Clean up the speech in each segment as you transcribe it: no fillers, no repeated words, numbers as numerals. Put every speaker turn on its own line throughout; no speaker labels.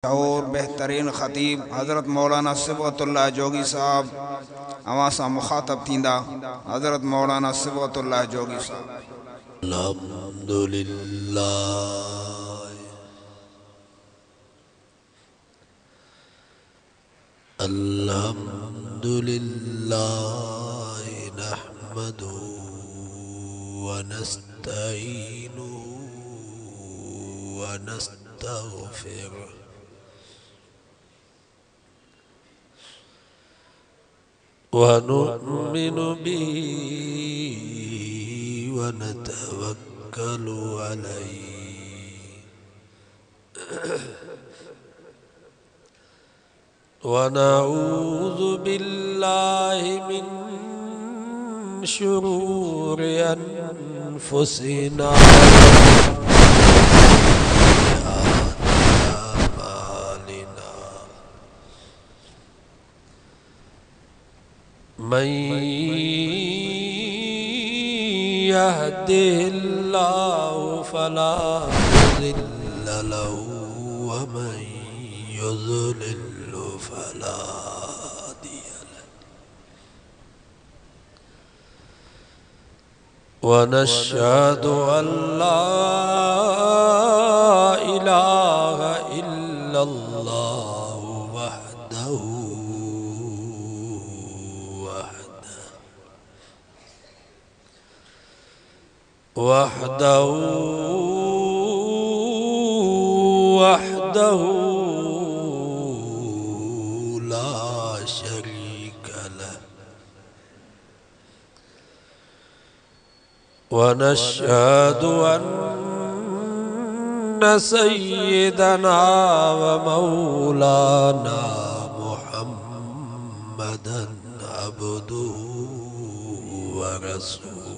और बेहतरीन ख़तीब हज़रत मौलाना सिबगतुल्लाह जोगी साहब अवासा मुखातब थींदा। हज़रत मौलाना सिबगतुल्लाह जोगी साहब।
अल्हम्दुलिल्लाह नहमदुहु व नस्तईनुहु व नस्तगफिरुह व नु'मिनु बिही व नतवक्कलु अलैहि व नऊज़ु बिल्लाहि मिन शुरूरि अनफुसिना मन यहदिहिल्लाहु फला मुज़िल्ल लहु व मन युज़लिल्हु फला हादिय लहु व नशहदु अल्ला इलाहा इल्लल्लाहु वहदहु वहदहु ला शरीक लहु व नशहदु अन्न सय्यदना व मौलाना मुहम्मदन अब्दुहु व रसूलुहु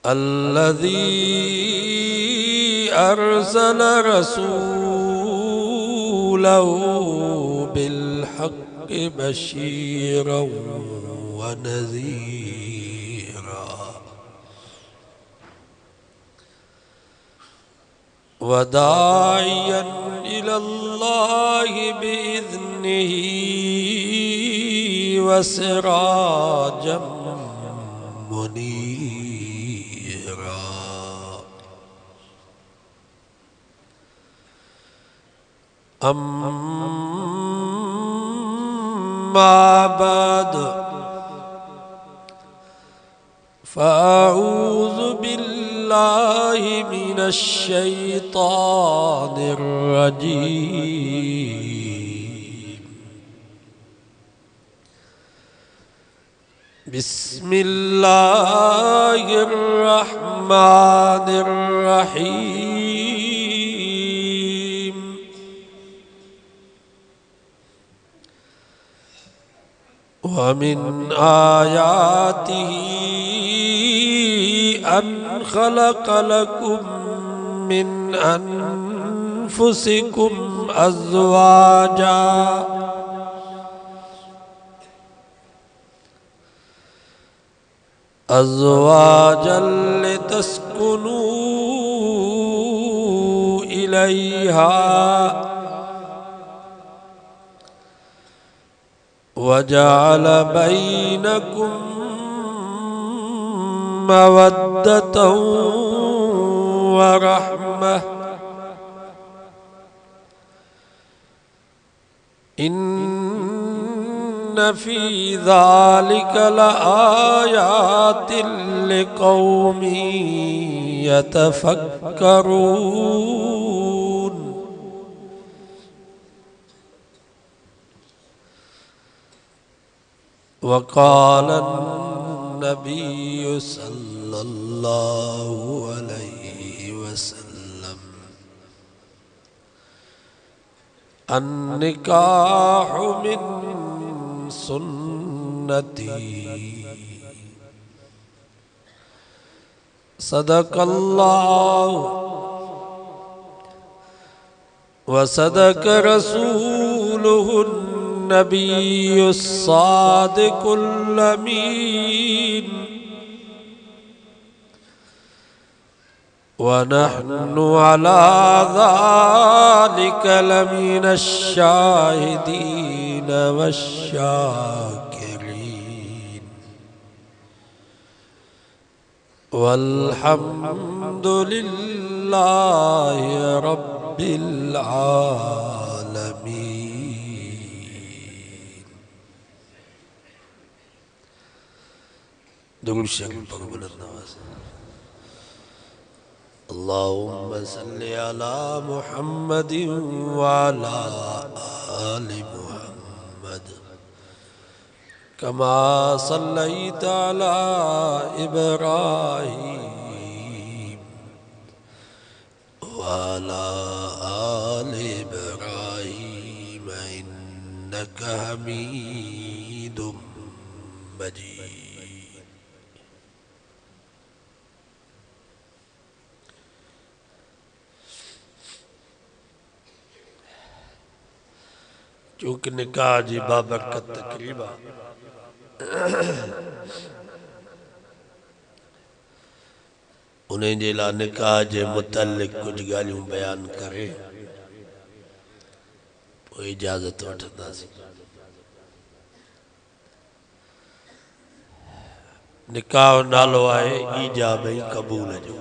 अल्लज़ी अरसल रसूलहु बिलहक़्क़ि बशीरन व नज़ीरा व दाइयन इलल्लाहि बिइज़्निही व सिराजम मुनीरा। अम्मा बाद फ़अऊज़ु बिल्लाहि मिनश शैतानिर रजीम। बिस्मिल्लाहिर रहमानिर रहीम। व मिन आयातिही अन खलक़ लकुम मिन अनफुसिकुम अज़वाजा अज़वाजन लितस्कुनू इलैहा वजअल बैनकुम मवद्दतन व रहमह इन्न फी ज़ालिका लआयातिन लिक़ौमिन यतफ़क्करून। वक़ाल नबी सल्लल्लाहु अलैहि वसल्लम अन्निकाहु मिन सुन्नती सदक़ल्लाहु व सदक़ रसूलुहुन नबियुस सादिकुल अमीन। वनहनु अला ज़ालिका लमिन शाहिदीन वश्शाकिरीन वल्हम्दुलिल्लाहि रब्बिल आलमीन। दुरूद शरीफ पढ़ो बुलंद आवाज़ से। अल्लाहुम्मा सल्लि अला मुहम्मदिन व अला आलि मुहम्मद कमा सल्लैता अला इब्राहीम व अला आलि इब्राहीम इन्नका हमीदुम मजीद। चूंकि निकाह जी बाबरकत तकरीबा उन्हें जे ला निकाह जे मुतल्लिक़ कुछ ॻाल्हियूं बयान करे पोइ इजाज़त वठंदासीं। निकाह नालो आहे ईजाब ऐं क़बूल जो।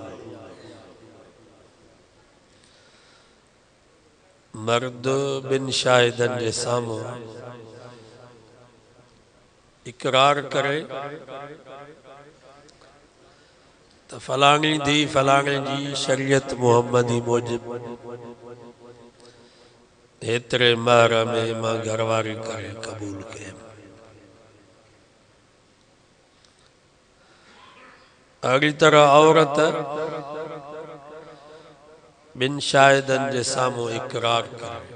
मर्द बिन शाहिदन जे साम्हूं इकरार करे त फलाणी धी फलाणे जी शरीयत मुहम्मदी मूजिब हेतिरे महर में मां घरवारी करे क़बूल कयमि। अहिड़ी तरह औरत बिन शाहिदन जे साम्हूं इकरार करे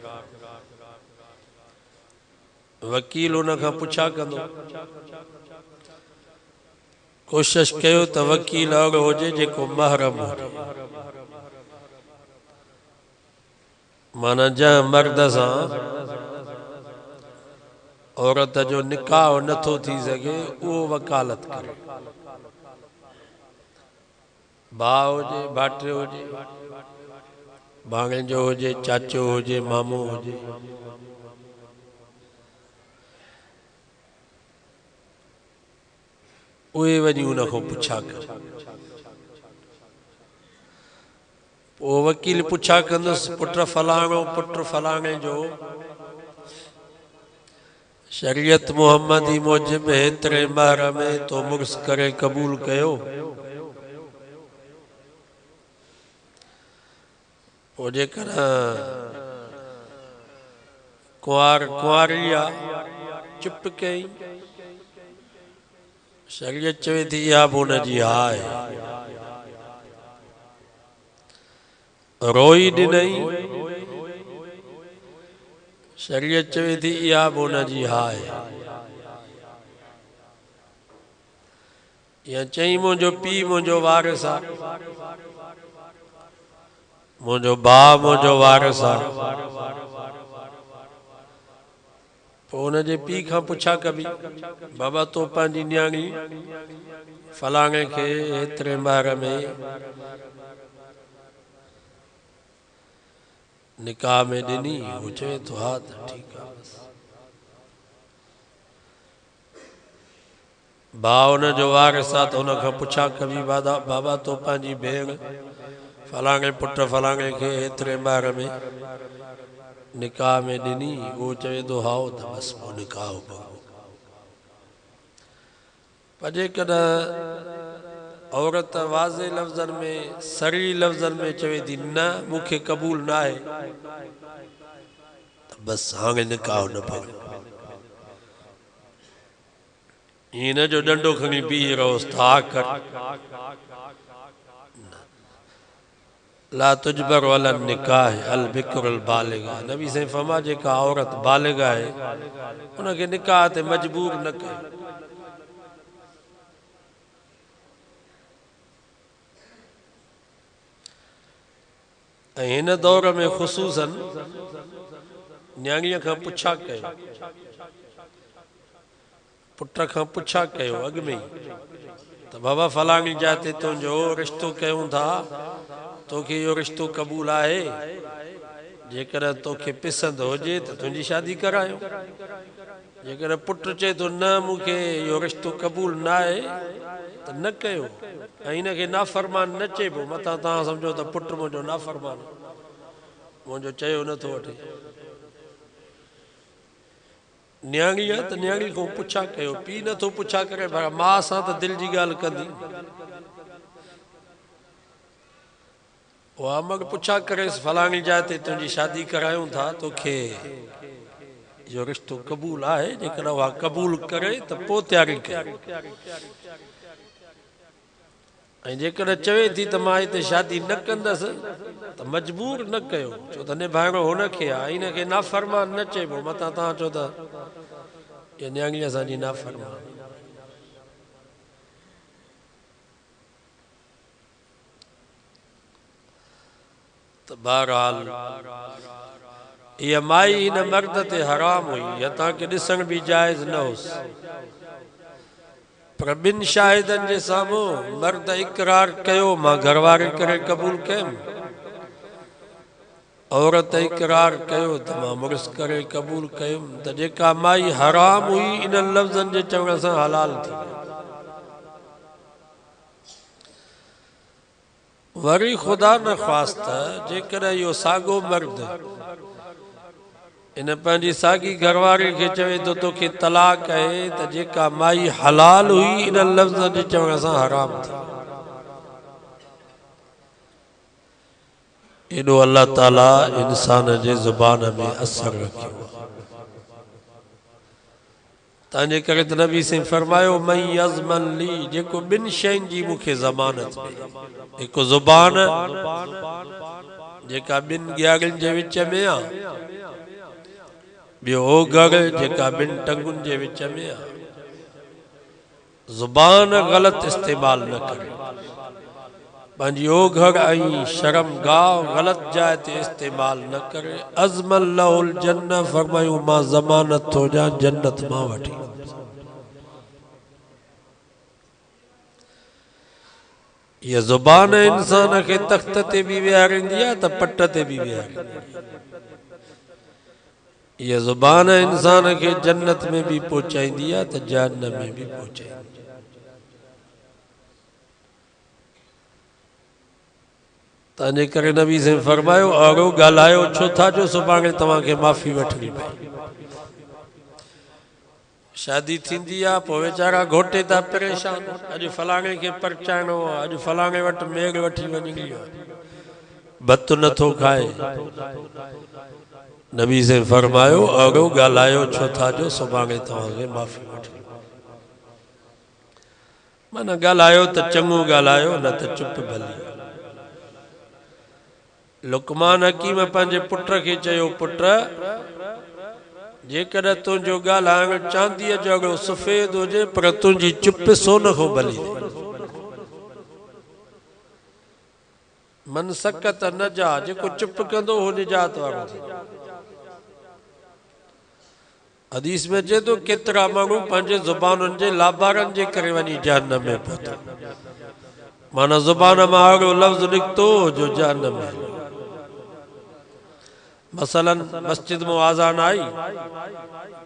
वकील उन खां पुछा कंदो। कोशिश कयो त वकील अहिड़ो हुजे जेको महरम हुजे, माना जंहिं मर्द सां औरत जो निकाह नथो थी सघे उहो वकालत करे। भाउ हुजे, भाइटियो हुजे, भाणेजो हुजे, चाचो हुजे, मामो हुजे, उहे वञी उन खां पुछा कनि। पोइ वकील पुछा कंदुसि पुट फलाणो पुट फलाणे जो शरीयत मुहम्मदी मूजिब हेतिरे महर में तो मुर्स करे क़बूल कयो। पोइ जेकर कुंवारी आहे चुप कई, शरीयत चवे थी इहा बि हुनजी हाय, रोई ॾिनई, शरीयत चवे थी इहा बि हुनजी हाय, या चई मुंहिंजो पीउ मुंहिंजो वारिस आहे, मुंहिंजो भाउ मुंहिंजो वारिस आहे। पोइ हुनजे पीउ खां पुछा कबी बाबा तो पंहिंजी न्याणी फलाणे खे हेतिरे महर में निकाह में ॾिनी? हू चवे थो हा त ठीकु आहे। भाउ हुनजो वारिस आहे त हुन खां पुछा कबी बाबा तो पंहिंजी भेण फलाणे पुट फलाणे खे हेतिरे महर में निकाह में ॾिनी? उहो चवे थो हाओ त बसि पोइ निकाह पओ। पर जेकॾहिं औरत वाज़े लफ़्ज़नि में सरी लफ़्ज़नि में चवे थी न मूंखे क़बूल न आहे त बसि हाणे निकाह न पढ़ो। ईअं न जो डंडो खणी बीह रहोसि था कर ला तुजबर वलन निकाह अल बिक्रुल बालिगा। नबी साईं फरमा जेका औरत बालिगा आहे उनखे निकाह ते मजबूर न कयो। ऐं हिन दौर में ख़ुसूसन न्याणीअ खां पुछा कयो, पुट खां पुछा कयो अॻु में ई तो बाबा फलानी जाते तुझो रिश्तो कयूं था तोखे यो रिश्तो कबूल है जेकर तोखे पसंद होजे तो तुझी शादी करायो जेकर पुट चे तो न मुखे यो रिश्तो कबूल ना है तो न कयो इनके नाफरमान न चेबो मता ता समझो तो पुट मुझो नाफरमान मुझो चयो न तो वठे न्याणी है तो न्याणी को पुछा कयो पी न तो पुछा करे पर मां सा तो दिल जी गाल कंदी वह मग पुछा करे फलानी जाते तुझी शादी करायूं था तोखे जो रिश्तो कबूल है जेकर वह कबूल करे तो पो तैयारी करे जेकर चवे थी तो मां हिते शादी न कंदस तो मजबूर न कयो छो तो निभाइणो हुनखे आहे इनखे नाफरमान न चइबो मता तव्हां चओ त ये न्याणी असांजी नाफरमान तो बहरहाल ये माई इन मर्द ते हराम हुई या तव्हांखे ॾिसण भी जायज़ न होसि पर ॿिनि शाहिदनि जे साम्हूं मर्द इकरार कयो मां घरवारी करे क़बूल कयमि औरत इकरार कयो त मां मुड़ुस करे क़बूल कयुमि त जेका माई हराम हुई इन लफ़्ज़नि जे चवण सां हलाल थी वरी खुदा न ख़्वास्ता जेकर इहो साॻियो मर्द इन पंहिंजी साॻी घरवारी खे चवे तो तोखे तलाक आहे त जेका माई हलाल हुई इन लफ़्ज़ जे चवण सां हराम थी एॾो अल्लाह ताला इंसान जे ज़ुबान में असर रखियो तंहिंजे करे त नबी से फरमायो मई यज़मन ली जेको ॿिनि शयुनि जी मूंखे ज़मानत ॾे हिकु ज़ुबान जेका ॿिनि ॻाल्हियुनि जे विच में आहे ॿियो ओघड़ जेका ॿिनि टंगुनि जे विच में आहे ज़ुबान ग़लति इस्तेमाल न करे पंहिंजी ओघड़ ऐं शर्मगाह ग़लति जाइ ते इस्तेमाल न करे अज़मल लहुल जन्नत फरमायूं मां ज़मानत थो ॾियां जन्नत मां वठी ये ज़ुबान इंसान के तख्त ते भी विहारींदी आहे त पट ते भी विहारींदी ये ज़ुबान इंसान के जन्नत में भी पहुंचाईंदी आहे त जहन्नम में भी पहुंचाईंदी तंहिंजे करे नबी से फरमायो अहिड़ो ॻाल्हायो छो था जो सुभाणे तव्हांखे माफ़ी वठणी पए शादी थींदी आहे पोइ वीचारा घोटे था परेशान अॼु फलाणे खे परचाइणो आहे अॼु फलाणे वटि मेघ वठी वञणी आहे भत नथो खाए नबी से फरमायो अहिड़ो ॻाल्हायो छो था जो सुभाणे तव्हांखे माफ़ी वठणी माना ॻाल्हायो त चङो ॻाल्हायो न त चुप भली लुकमान हकीम पंहिंजे पुट खे चयो पुट जेकर तुंहिंजो ॻाल्हाइण चांदीअ जो अहिड़ो सफ़ेद हुजे पर तुंहिंजी चुप सोन खां भली मन सकत न जा जेको चुप कंदो हो निजात वारो हदीस में चए थो केतिरा माण्हू पंहिंजे ज़ुबानुनि जे लाबारनि जे करे वञी जहन्नम में पहुता माना ज़ुबान मां अहिड़ो लफ़्ज़ निकितो जो जहन्नम में मसलन मस्जिद में आज़ान आई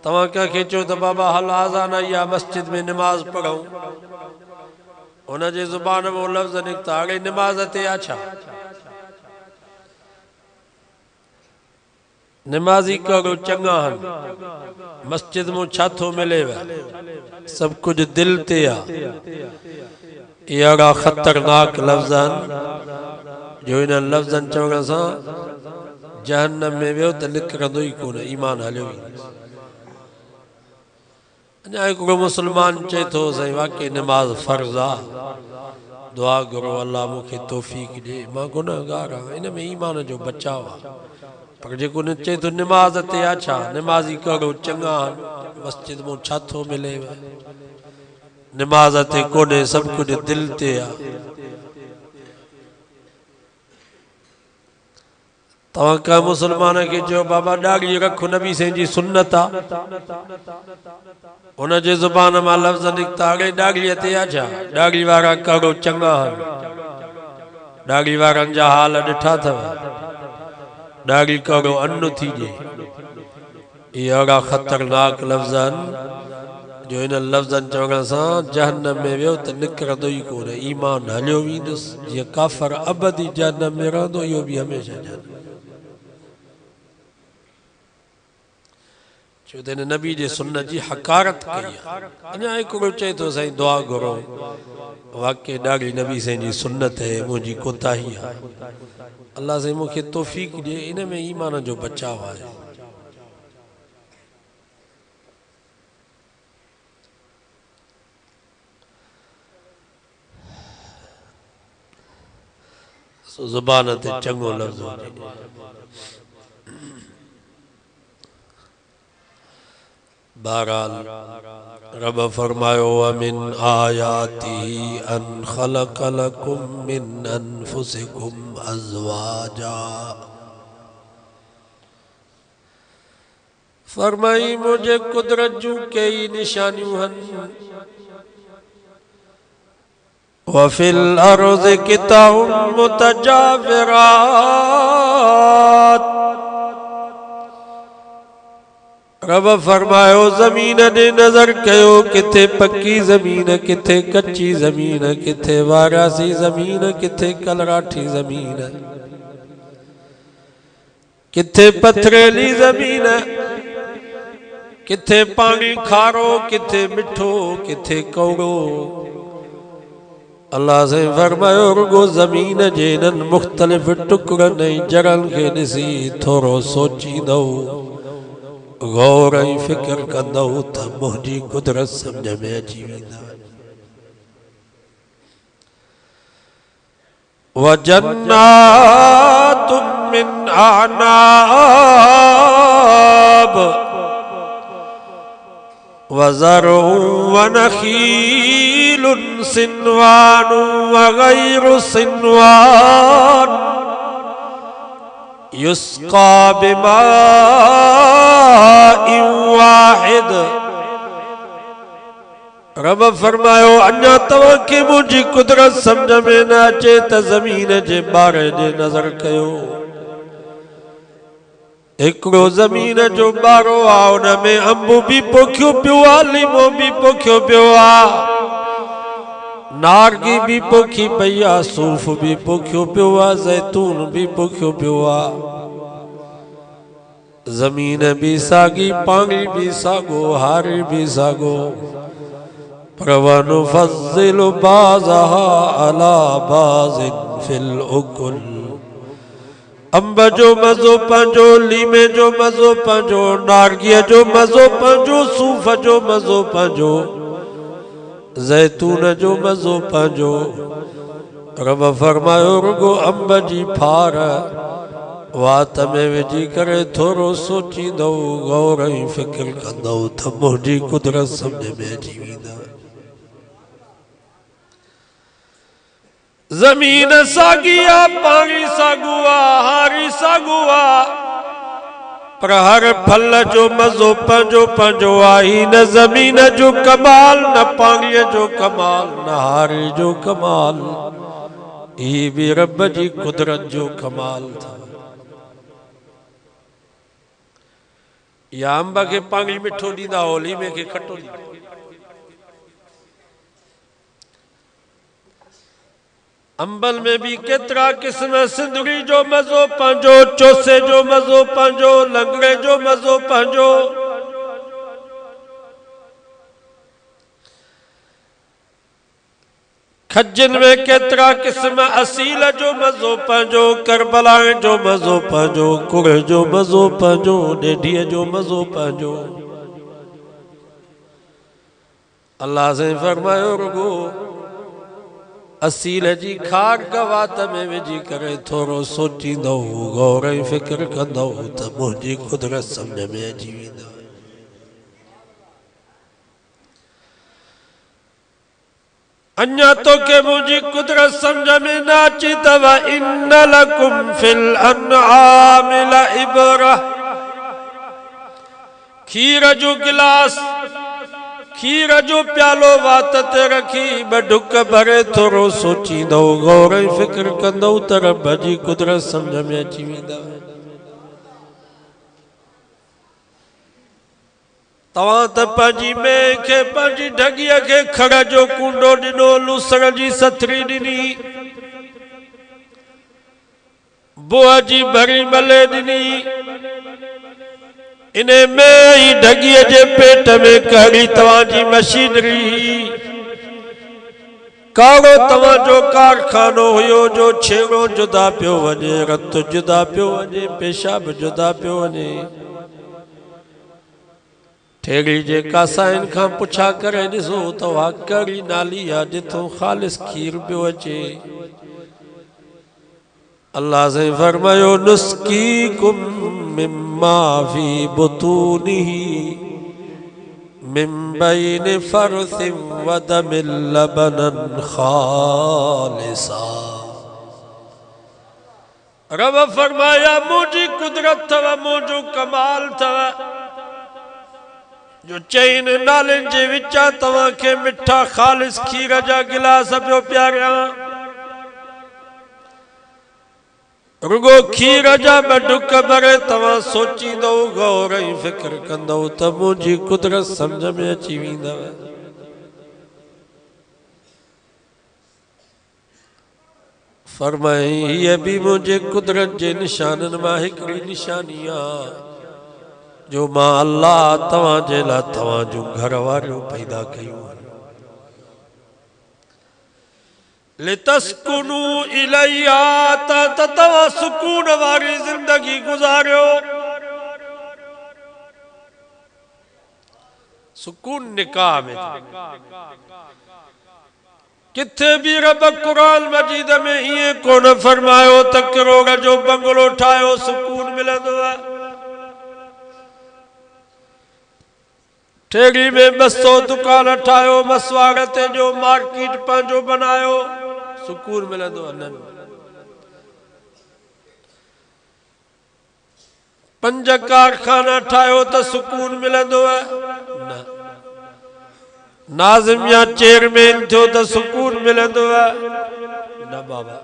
तव्हां कंहिंखे चयो त बाबा हल आज़ान आई आहे मस्जिद में निमाज़ पढ़ूं हुन जे ज़ुबान में लफ़्ज़ निकिता हाणे निमाज़ ते आहे छा निमाज़ी कहिड़ो चङा आहिनि मस्जिद में छा थो मिलेव सभु कुझु दिलि ते आहे इहे अहिड़ा ख़तरनाक लफ़्ज़ आहिनि जो इन लफ़्ज़नि चवण सां जहन्नम में वियो त निकिरंदो ई कोन ईमान हलियो ई अञा हिकिड़ो मुस्लमान चए थो साईं वाकई निमाज़ फ़र्ज़ आहे दुआ घुरो अल्लाह मूंखे तौफ़ीक़ ॾे मां गुनहगार आहियां इन में ईमान जो बचाव आहे पर जेको चए थो निमाज़ ते आहे छा निमाज़ी कहिड़ो चङा आहिनि मस्जिद में छा थो मिले निमाज़ ते कोन्हे सभु कुझु दिलि ते आहे तव्हां का मुसलमान के जो बाबा ॾाढ़ी रखो नबी साईं जी सुन्नत आ उन जे ज़ुबान मां लफ़्ज़ निकता अड़े ॾाढ़ीअ ते आ छा ॾाढ़ी वारा करो चङा ॾाढ़ी वारनि जा हाल ॾिठा अथव ॾाढ़ी करो अन्न थीजे इहे अहिड़ा ख़तरनाक लफ़्ज़ आहिनि जो इन लफ़्ज़नि चवण सां जहन्नम में वियो त निकिरंदो ई कोन ईमान हलियो वेंदुसि जीअं काफ़र अबदी जहन्नम में रहंदो इहो बि हमेशह जहन्नम छो त हिन नबी जे सुन्नत जी हकारत कई आहे अञा हिकिड़ो चए थो साईं दुआ घुरो वाक़ई ॾाढी नबी साईं जी सुन्नत आहे मुंहिंजी कोताही आहे अल्लाह साईं मूंखे तौफ़ीक़ ॾिए इन में ईमान जो बचाव आहे ज़ुबान ते चङो लफ़्ज़ हुजे बहरहाल रब फरमायो वमिन आयातिही अन खलक लकुम मिन अनफुसिकुम अज़वाजा फरमाई मुझे कुदरत जूं कई निशानियूं हन वफिल अर्ज़ किताउम मुतजाविरात रब फरमायो ज़मीन ने नजर कयो किथे पक्की ज़मीन किथे कच्ची ज़मीन किथे वारासी ज़मीन किथे कलराठी ज़मीन किथे पथरेली ज़मीन किथे पानी खारो किथे मिठो किथे कौड़ो अल्लाह से फरमायो रुगो ज़मीन जे इन्हनि मुख़्तलिफ़ टुकड़नि ऐं जड़नि खे ॾिसी थोरो सोचींदो गौर ऐं फ़िक्र कंदो त मुंहिंजी कुदरत सम्झ में अची वेंदव वजन्नातुम मिन अअनाब वज़रउन वनखीलुन सिनवानु वगैरु सिनवान युस्का बिमाइन वाहिद रब फरमायो अञा तव्हांखे मुंहिंजी कुदरत सम्झ में न अचे त ज़मीन जे बारे जे नज़र कयो हिकिड़ो ज़मीन जो बारो आहे उन में अंब बि पोखियो पियो आहे लीमो बि पोखियो पियो आहे नारगी भी पोखी पई आहे सूफ़ भी पोखियो पियो आहे ज़ैतून भी पोखियो पियो आहे ज़मीन भी सागी पानी भी सागो हारी भी सागो पर वनुफ़ज़्ज़िलु बाज़हा अला बाज़िन फिल उकुल अंब जो मज़ो पंहिंजो लीमे जो मज़ो पंहिंजो नारगीअ जो मज़ो पंहिंजो सूफ़ जो मज़ो पंहिंजो ज़ैतून जो मज़ो पंहिंजो रब फरमायो रुगो अंब जी फार वात में विझी करे थोरो सोचींदो गौर ऐं फ़िक्र कंदो त मुंहिंजी कुदरत सम्झ में अची वेंदव ज़मीन सागी आहे पाणी साॻियो आहे हारी साॻियो आहे पर हर फल जो मज़ो पंहिंजो पंहिंजो आहे न ज़मीन जो कमाल न पाणीअ जो कमाल न हारी जो कमाल ही भी रब जी कुदरत जो कमाल था या अंब खे पाणी मिठो ॾींदा हो लीमे खे खटो ॾींदा अंबल में भी केतरा किस्म सिंधड़ी जो मज़ो पंहिंजो चोसे जो मज़ो पंहिंजो लंगड़े जो मज़ो पंहिंजो खजन में केतरा किस्म असील जो मज़ो पंहिंजो करबला जो मज़ो पंहिंजो कुड़ जो मज़ो पंहिंजो ॾेढीअ जो मज़ो पंहिंजो अल्लाह से फरमायो रुगो असील जी खार गवात में विझी करे थोरो सोचींदो गौर ऐं फ़िक्र कंदो त मुंहिंजी कुदरत सम्झ में अची वेंदव अञा तो के मुझी कुदरत समझ में ना अची तव इन लकुम फिल अनआम लइब्रा। खीर जो गिलास खीर जो प्यालो वात ते रखी बडुक भरे थोरो सोचींदो गौर फिक्र कंदो त रब जी कुदरत समझ में अची वेंदव। तवां त पंहिंजी में खे पंहिंजी ढॻीअ खे खड़ जो कूंडो ॾिनो लूसण जी सथरी ॾिनी बुआ जी भरी मले ॾिनी इने में ही ढॻीअ जे पेट में कड़ी तव्हांजी मशीनरी काड़ो तव्हां जो कारखानो हुयो जो छेड़ो जुदा पियो वञे रत जुदा पियो वञे पेशाब जुदा पियो वञे। ठेड़ी जे कासाइन खां पुछा करे ॾिसो त वा कड़ी नाली आहे जिथों ख़ालिस खीर पियो अचे। अल्लाह से फरमायो नुस्कीकुम मिम्मा फी बुतूनिही मिन बैन फरसिन व दमिन लबनन खालिसा। रब फरमाया मुझी कुदरत थव मुझो कमाल थव जो चईन नालन जे विचा तव्हां खे मिठा ख़ालिस खीर जा गिलास पियो पियारियां। रुगो खीर जा बडुक भरे तव्हां सोचींदो गौर ऐं फिक्र कंदो त मुंहिंजी कुदरत समझ में अची वेंदव। फरमाई हीअ बि मुंहिंजे कुदरत जे निशाननि मां हिकिड़ी निशानी आहे जो मां अल्लाह तव्हां जे लाइ तव्हां जूं घर वारियूं पैदा कयूं लितस्कुनू इलैहा त तव्हां सुकून वारी जिंदगी गुज़ारियो। सुकून निकाह में किथे भी रब कुरान मजीद में इए कोन फरमायो त करोड़ जो बंगलो ठायो सुकून मिलंदो आहे। ठेड़ी में 200 दुकान ठायो मसवाड़ ते जो मार्केट पंहिंजो बनायो सुकून मिलंदो आहे। 5 कारखाना ठायो त सुकून मिलंदो आहे न। नाज़िम या चेयरमैन थियो त सुकून मिलंदो आहे न बाबा।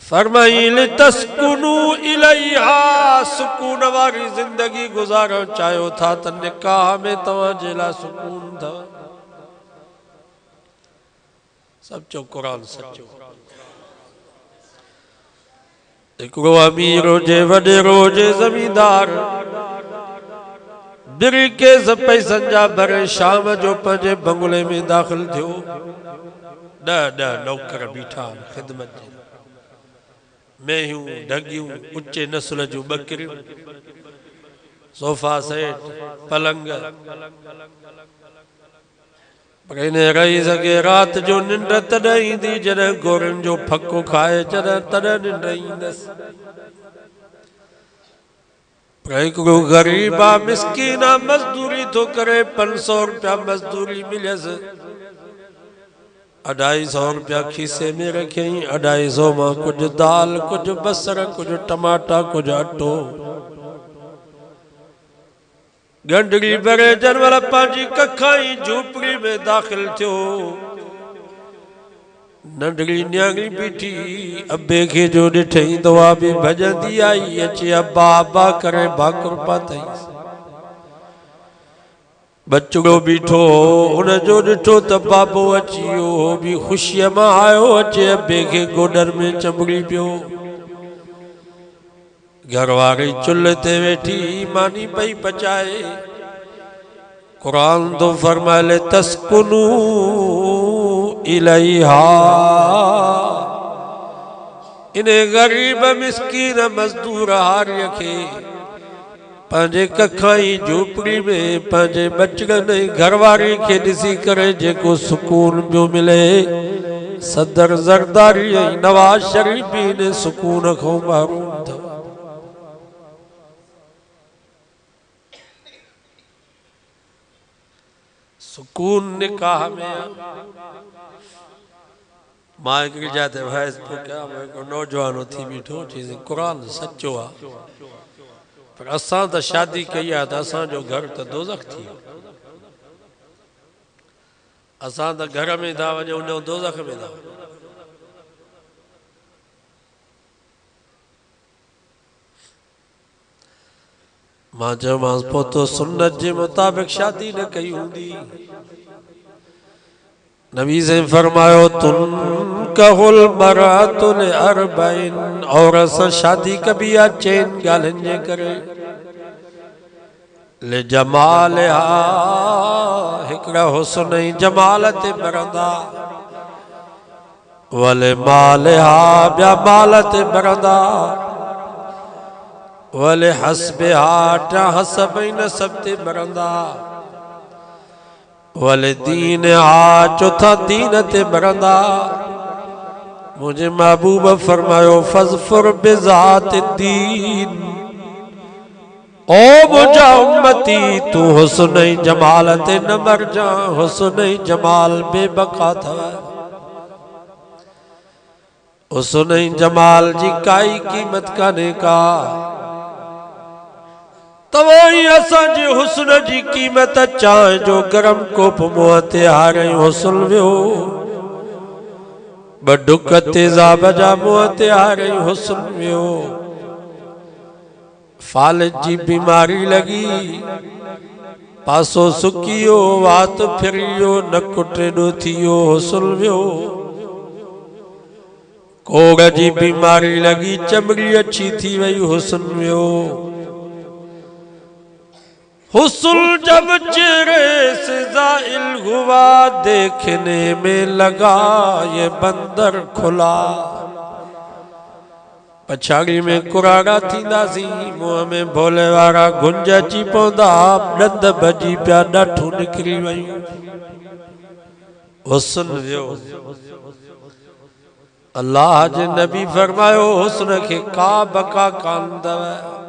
फरमाई लितस्कुनू इलैहा सुकून वारी जिंदगी गुजारो चाहियो था त निकाह में तव्हां जे लाइ सुकून अथव। सचो कुरान सचो। हिकिड़ो अमीर हुजे वॾेरो हुजे ज़मींदार ब्रीकेस पैसनि जा भरे शाम जो पंहिंजे बंगले में दाख़िल थियो। 10 नौकर बीठा ख़िदमत जे मेहूं ढगियूं उच्चे नस्ल जूं बकरियूं सोफा सेट पलंग पर इन्हें रही सके रात जो निंड तॾहिं ईंदी जॾहिं गोरियुनि जो फको खाए तॾहिं निंड ईंदसि। पर हिकिड़ो ग़रीब आहे मिस्कीन आहे मज़दूरी थो करे 500 रुपया मज़दूरी मिलियसि 250 रुपया खीसे में रखियई। 250 मां कुछ दाल कुछ बसर कुछ टमाटा कुछ अटो गंडड़ी भरे जनवल पंहिंजी कखाई झूपड़ी में दाख़िल थियो। नंढड़ी न्याणी बीठी अब्बे खे जो ॾिठई दवा बि भॼंदी आई अचे अब्बा अब्बा करे भाकुर पातई। बचड़ो बीठो उन जो ॾिठो त बाबो अची वियो बि ख़ुशीअ मां आयो अचे अब्बे खे गोॾनि में चंबड़ी पियो। घरवारी चुल्हे ते वेठी मानी पई पचाए। कुरान तो फरमाए तस्कुनू इलैहा इने गरीब मिस्कीन मजदूर हारिय खे पंहिंजे कखाई झूपड़ी में पंहिंजे बचड़नि घरवारी खे ॾिसी करे जेको सुकून पियो मिले सदर ज़रदारी ऐं नवाज़ शरीफ बि इन सुकून खां महरूम अथव। सुकून निकाह में मां हिकिड़ी जाते वहस पियो कयां हिकिड़ो नौजवान थी बीठो चई क़ुरान सचो आहे पर असां त शादी कई आहे त असांजो घर त दोज़ख थी वियो असां त घर में था वञूं न दोज़ख में था वञूं मां चयोमांसि पोइ तो सुन्नत जे मुताबिक़ शादी न कई हूंदी नबी से फरमायो तुन कहल मरातुल अरबईन और असां शादी कबी आ चैन गालन जे करे ले जमालहा हिकड़ा हुस्न जमाल ते बरंदा वले मालहा ब्या माल ते बरंदा वले हसबहा टा हसबैन सब ते बरंदा वले दीन हा चौथा दीन ते बरंदा मुझे महबूब फरमायो फज़फुर बिज़ात दीन ओ मुझा उम्मती तू हुस्न जमाल ते न मर जा हुस्न जमाल बेबका था हुस्न जमाल जी काई कीमत काने का तवाई असांजे हुस्न जी कीमत चाहे जो गरम कोप मुंह ते हारे हुस्न वियो बडुक तेज़ाब जा मुंह ते हारे हुस्न वियो फालिज जी बीमारी लगी पासो सुकियो वात फिरियो नक टेडो थियो हुस्न वियो कोड़ जी बीमारी लगी चमड़ी अच्छी थी वई हुस्न वियो हुस्न जब चेहरे से ज़ाइल हुआ देखने में लगा ये बंदर खुला पछाड़ी में कुराड़ा थींदासी मुंह में भोले वारा गुंज अची पवंदा ॾंद भॼी पिया ॾाठूं निकिरी वयूं हुस्न वियो अल्लाह जे नबी फरमायो हुस्न खे का बका कान अथव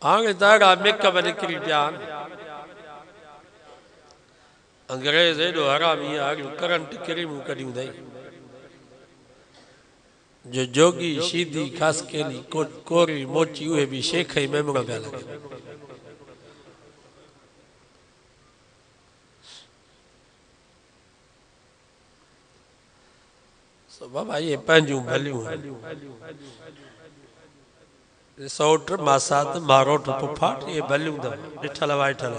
हाणे तारा मेकअप निकिरी पिया अंग्रेज एॾो हरामी आहे करंट क्रीमूं कढियूं अथई जो जोगी शीदी खासकेली कोरी मोची उहे बि शेख ई मेमण पिया लॻनि बाबा ये पंहिंजूं भलियूं सौट मासात मारोट पुफाट ये भलियूं अथव ॾिठल वाइठल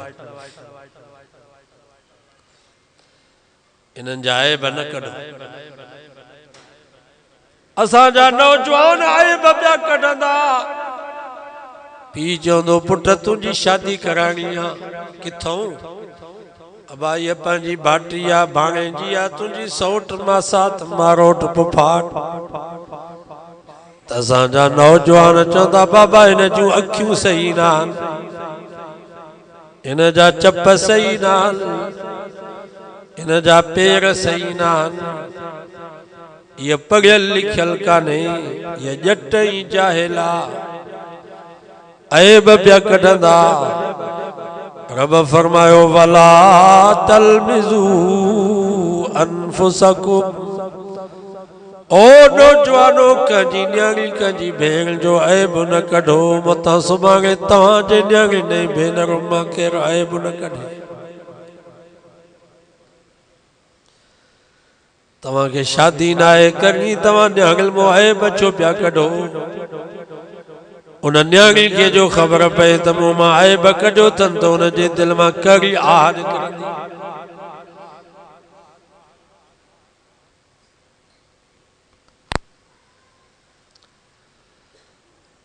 इन्हनि जा आइब न कढो असांजा नौजवान आइब पिया कढंदा पीउ चवंदो पुट तुंहिंजी शादी कराइणी आहे किथां अबा ये पंहिंजी भाटी आहे भाणे जी आहे तुंहिंजी सौट मासात मारोट पुफाट त असांजा नौजवान चवंदा बाबा हिन जूं अखियूं सही न आहिनि हिन जा चप सही न आहिनि हिन जा पेर सही न आहिनि ये पढ़ियल लिखियल कान्हे ये ॼट ई जाहिल आहे ऐब पिया कढंदा रब फरमायो वला तलमिज़ू अनफुसकुम ओ नौजवानो कंहिंजी न्याणी कंहिंजी भेण जो ऐब न कढो मथां सुभाणे तव्हांजे न्याणी ने भेनरुनि मां केरु ऐब न कढे तव्हांखे शादी न आहे करणी तव्हां न्याणियुनि मां ऐब छो पिया कढो उन न्याणी खे जो ख़बर पए त मूं मां ऐब कढियो अथनि त हुनजे दिलि मां कड़ी आह निकिरंदी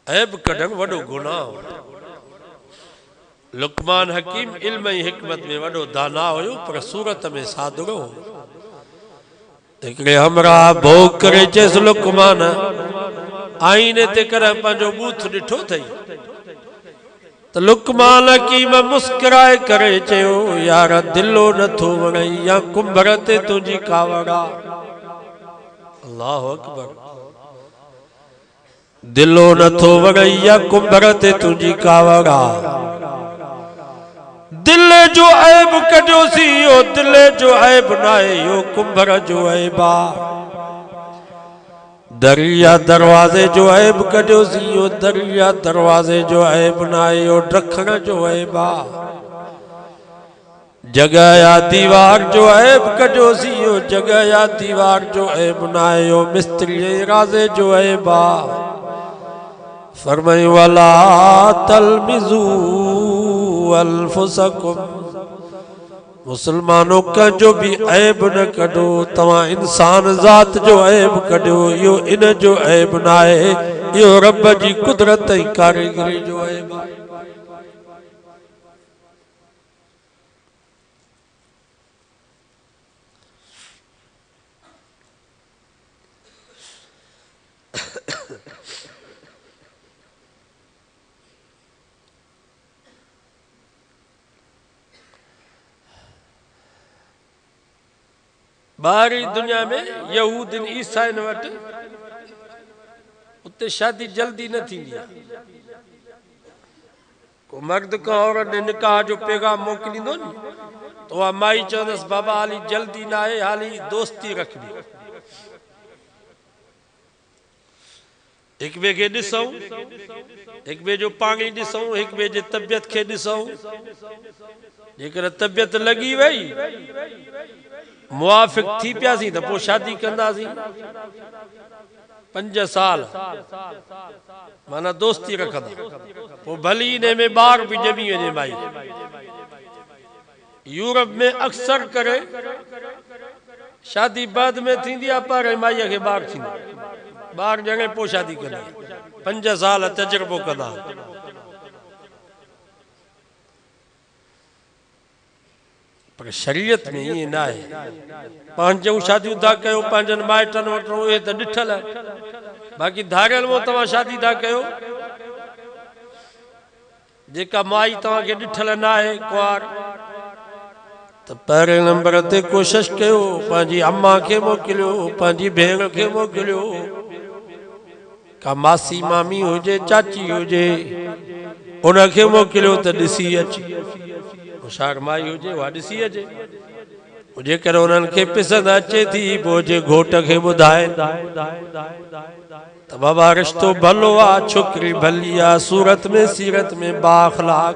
ऐब कढण वॾो गुनाह हो लुकमान हकीम इल्म ऐं हिकमत में वॾो दाना हुयो पर सूरत में सादुरो हो हिकिड़े हमरा भोग करे चयसि लुकमान आईने ते कॾहिं पंहिंजो बूथ ॾिठो अथई त लुकमान हकीम मुस्कुराए करे चयो यार दिलो नथो वणई या कुंभर ते तुंहिंजी कावड़ आहे अल्लाहु अकबर दिलो नथो वगैया कुंभर ते तुझी कावड़ा दिल जो ऐब कढियो सी यो दिल जो ऐब नाए यो कुंभर जो ऐबा दरिया दरवाजे जो ऐब कढियो सी यो दरिया दरवाजे जो ऐब नाए यो ढखण जो ऐबा जगह या दीवार जो ऐब कढियो सी यो जगह या दीवार जो ऐब नाए यो मिस्त्री राजे जो ऐबा फरमाई वाला तलमिजू अल्फुसकुम मुसलमानों का जो भी ऐब न कढो तवा इंसान जात जो ऐब कढो यो इन जो ऐब नाए यो रब जी कुदरत ऐं कारीगरी जो ऐब आहे। बाहरी दुनिया में यहूदन ईसाइन वट उते शादी जल्दी न थींदी आहे। को मर्द का औरत ने निकाह जो पैगाम मोकिलींदो नी तो वह माई चवंदसि बाबा हाली जल्दी ना आहे हाली दोस्ती रखबी एक ॿिए खे ॾिसूं एक ॿिए जो पाणी ॾिसूं एक ॿिए जे तबियत खे ॾिसूं जेकर तबियत लगी वई मुआफिक थी पियासीं तो शादी कंदासीं 5 साल माना दोस्ती रखंदा पोइ भली इन में ॿार भी ॼमी वञे भाई। यूरोप में अक्सर करे शादी बाद में थींदी आहे पर माईअ खे ॿार थींदो ॿार ॼणे पोइ शादी कंदी 5 साल तजुर्बो कंदा। पर शरीयत में ये ना है पांचों शादी दा कयो पांचन माइटन वटो ये तो डिठल है बाकी धारियल वो तवा शादी दा कयो जेका माई तवा के डिठल ना है कुआर तो पहले नंबर ते कोशिश कयो पांजी अम्मा के मोकिलियो पांजी भेण के मोकिलियो का मासी मामी हुजे चाची हुजे उन के मोकिलियो तो ॾिसी अची होशियार माई हुजे उहा ॾिसी अचे जेकर उन्हनि खे पसंद अचे थी पोइ जे घोट खे ॿुधाए त बाबा रिश्तो भलो आहे छोकिरी भली आहे सूरत में सीरत में बाअखलाक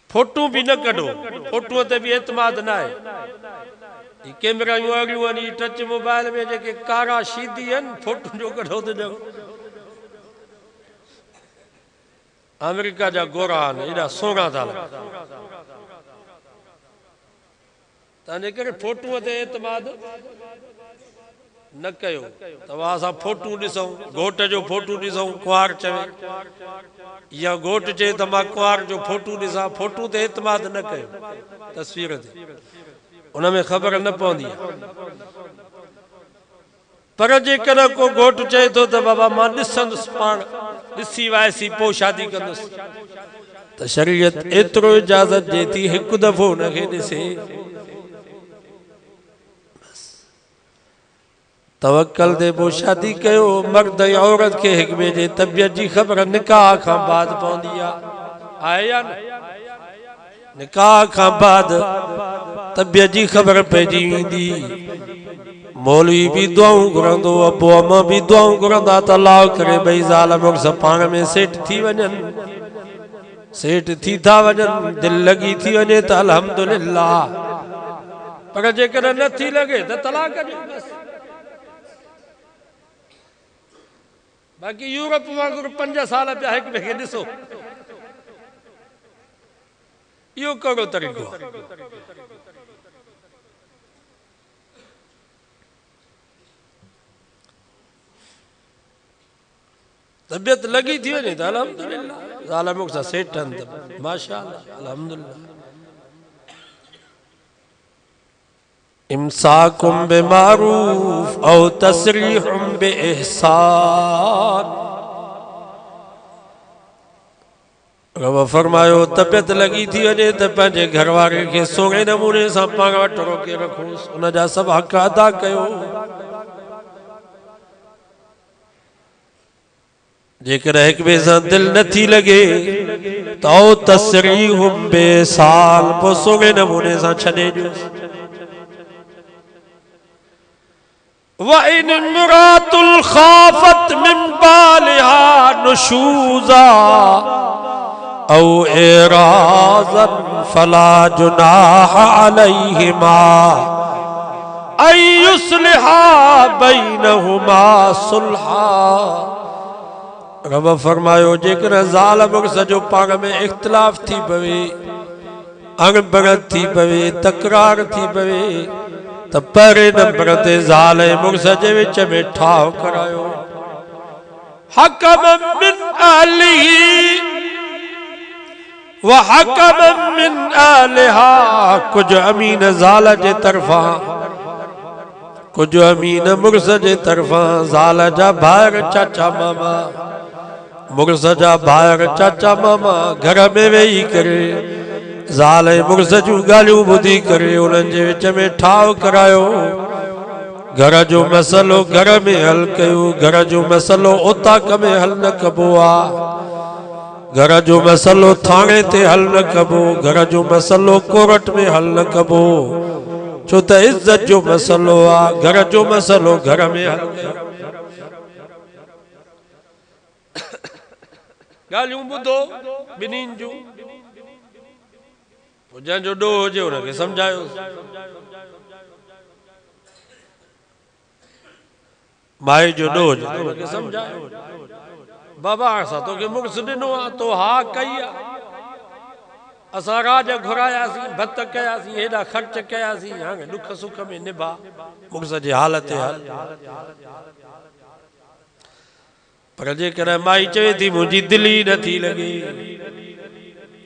फोटू भी न कढो फोटूअ ते भी एतमाद न आहे कैमरा जूं अॻियूं आहिनि टच मोबाइल में जेके कारा शीदी आहिनि फोटू जो कढो त ॼणो अमेरिका जा गोरा आहिनि एॾा सोढ़ा था तंहिंजे करे फोटूअ ते एतमाद न कयो तव्हां असां फोटू ॾिसूं घोट जो फोटू ॾिसूं कुंवार चवे या घोट चए त मां कुंवार जो फोटू ॾिसां फोटू ते एतमाद न कयो तस्वीर ते उनमें ख़बर न पवंदी पर जेकर को घोट चए थो त बाबा मां ॾिसंदुसि पाण ॾिसी वायसी पोइ शादी कंदुसि त शरीयत एतिरो इजाज़त ॾिए थी हिकु दफ़ो उनखे ॾिसे तवक्कल दे पोइ शादी कयो मर्द ऐं औरत खे हिक ॿिए जे तबियत जी ख़बर निकाह खां बाद पवंदी आहे या न निकाह खां बाद तबियत जी ख़बर पइजी वेंदी मौलवी भी दुआऊं घुरंदो अबो अम्मा भी दुआऊं घुरंदा त अल्लाह करे भई ज़ाल मुड़ुस पाण में सेट थी वञनि सेट थी था वञनि दिल लगी थी वञे त अल्हम्दुलिल्लाह पर जेकर न थी लगे त तलाक ॾियो बस बाकी यूरोप वांगुरु 5 साल पिया हिक ॿिए खे ॾिसो इहो कहिड़ो तरीक़ो तबियत लगी थी वञे त अल्हम्दुलिल्लाह ज़ाल मुख सां सेठ आहिनि त माशाअल्लाह अल्हम्दुलिल्लाह इम्साकुम बिमारूफ औ तसरीहुम बिइहसान रब फरमायो तबियत लगी थी वञे त पंहिंजे घर वारे खे सोणे नमूने सां पाण वटि रोके रखोसि, उन जा सभु हक़ अदा कयो। जेकर हिक ॿिए सां दिलि नथी लॻे त ओ तसरीहुम बेसाल, पोइ सोणे नमूने सां छॾे ॾियोसि। वइन इम्रातुल खाफत मिन बालिहा नुशूजा औ इराज़न फला जुनाह अलैहिमा अन युस्लिहा बैनहुमा सुल्हा। रब फरमायो जेकर ज़ाल मुड़स जो पाण में इख्तिलाफ थी पवे, अणबणत थी पवे, तकरार थी पवे त पहिरें नंबर ते ज़ाल ऐं मुड़स जे विच में ठाव करायो। हकम मिन अहलिही व हकम मिन अहलिहा, कुछ अमीन ज़ाल जे तरफा, कुछ अमीन मुड़स जे तरफा। ज़ाल जा भाइर चाचा मामा, मुड़स जा भाइर चाचा मामा घर में वेही करे ज़ाल ऐं मुड़स जूं ॻाल्हियूं ॿुधी करे उन्हनि जे विच में ठाव करायो। घर जो मसलो घर में हल कयो, घर जो मसलो ओताक में हल न कबो आ, घर जो मसलो थाणे ते हल न कबो, घर जो मसलो कोर्ट में हल न कबो, छो त इज्जत जो मसलो आ। घर जो मसलो घर में हल कयो। ॻाल्हियूं ॿुधो ॿिन्हिनि जूं, जंहिंजो ॾोह हुजे हुनखे सम्झायो। माई जो ॾोह हुजे हुनखे सम्झायो। बाबा असां तोखे मुड़स ॾिनो आहे, तो हा कई आहे, असां राज घुरायासीं, भत कयासीं, हेॾा ख़र्च कयासीं, हाणे ॾुख सुख में निभा, मुड़स जे हाल ते हल। पर जेकर माई चवे थी मुंहिंजी दिलि ई नथी लॻे,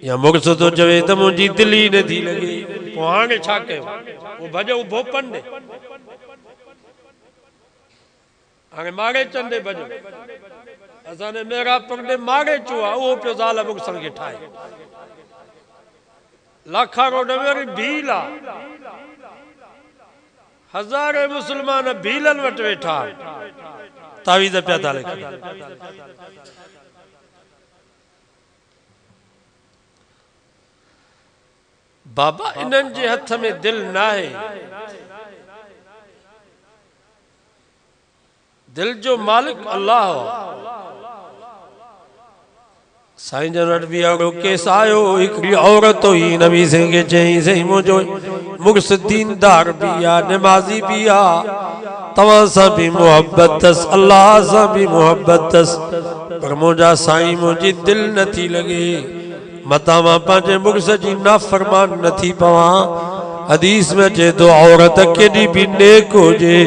या मुड़स तो चवे त मुंहिंजी दिलि ई नथी लॻे, पोइ हाणे छा कयो? पोइ भॼो भोपन ॾे, हाणे मारे चंडे भॼो। असांजे मेरा पंडे मारे चो आहे, उहो पियो ज़ाल मुड़सनि खे ठाहे। लाखा रोड में वरी भील आहे, हज़ारे मुस्लमान भीलनि वटि वेठा तावीज़ पिया था लिखनि। बाबा इन्हनि जे हथ में दिलि न आहे, दिल जो मालिक अल्लाह। साईं जन वटि बि अहिड़ो केस आयो, हिकिड़ी औरत हुई, नबी सिंह खे चई साईं मुंहिंजो मुड़स दीनदार बि आहे, निमाज़ी बि आहे, तव्हां सां बि मोहब्बत अथसि, अल्लाह सां बि मोहब्बत अथसि, पर मुंहिंजा साईं मुंहिंजी दिलि नथी लॻे, मतां मां पंहिंजे मुड़स जी नाफ़रमान नथी पवां। हदीस में चए थो औरत केॾी बि नेक हुजे,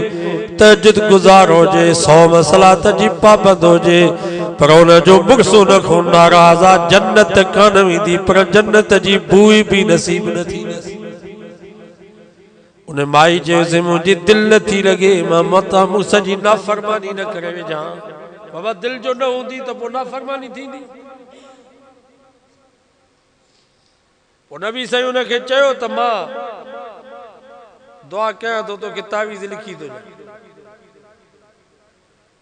तहज्जुद गुज़ार हुजे, सौम सलात जी पाबंद हुजे, पर उन जो मुड़स उन खां नाराज़ आहे, जन्नत कान वेंदी, पर जन्नत जी बूई बि नसीब न थींदसि। उन माई चयोसि मुंहिंजी दिलि नथी लॻे, मां मतां मुड़स जी नाफ़रमानी न करे वेझां। बाबा दिलि जो न हूंदी त पोइ नाफ़रमानी थींदी। पोइ नबी साईं उनखे चयो त मां दुआ कयां थो, तोखे तावीज़ लिखी थो ॾियां,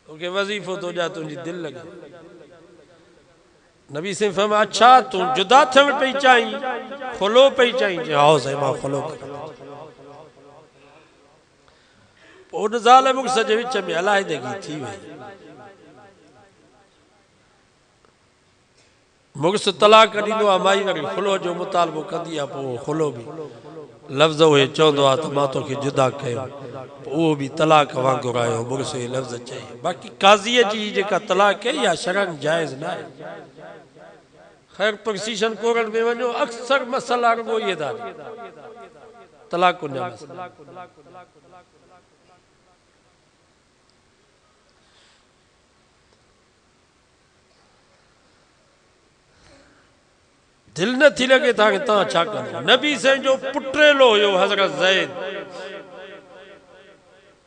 तोखे वज़ीफ़ो थो ॾियां, तुंहिंजी दिलि लॻे। नबी साईं फरमाया अच्छा तूं जुदा थियण पई चाहीं, खुलो पई चाहीं? हा साईं मां खुलो कयां। पोइ उन ज़ाल मुड़स जे विच में अलाहिदगी थी वई। मुड़स तलाक ॾींदो आहे, माई वरी खुलो जो मुतालबो कंदी आहे, पोइ खुलो बि लफ़्ज़ उहे चवंदो आहे त मां तोखे जुदा कयो, उहो बि तलाक वांगुरु आयो, मुड़स इहे लफ़्ज़ चई। बाक़ी काज़ीअ जी जेका तलाक कई आहे शरन जाइज़ न आहे। ख़ैर प्रोसीशन कोर्ट में वञो, अक्सर मसला रुगो इहे था तलाकुनि जा मसला। दिल न थी लगे था कि तव्हां छा कंदो। नबी साईं जो पुटेलो हुयो हज़रत ज़ैद।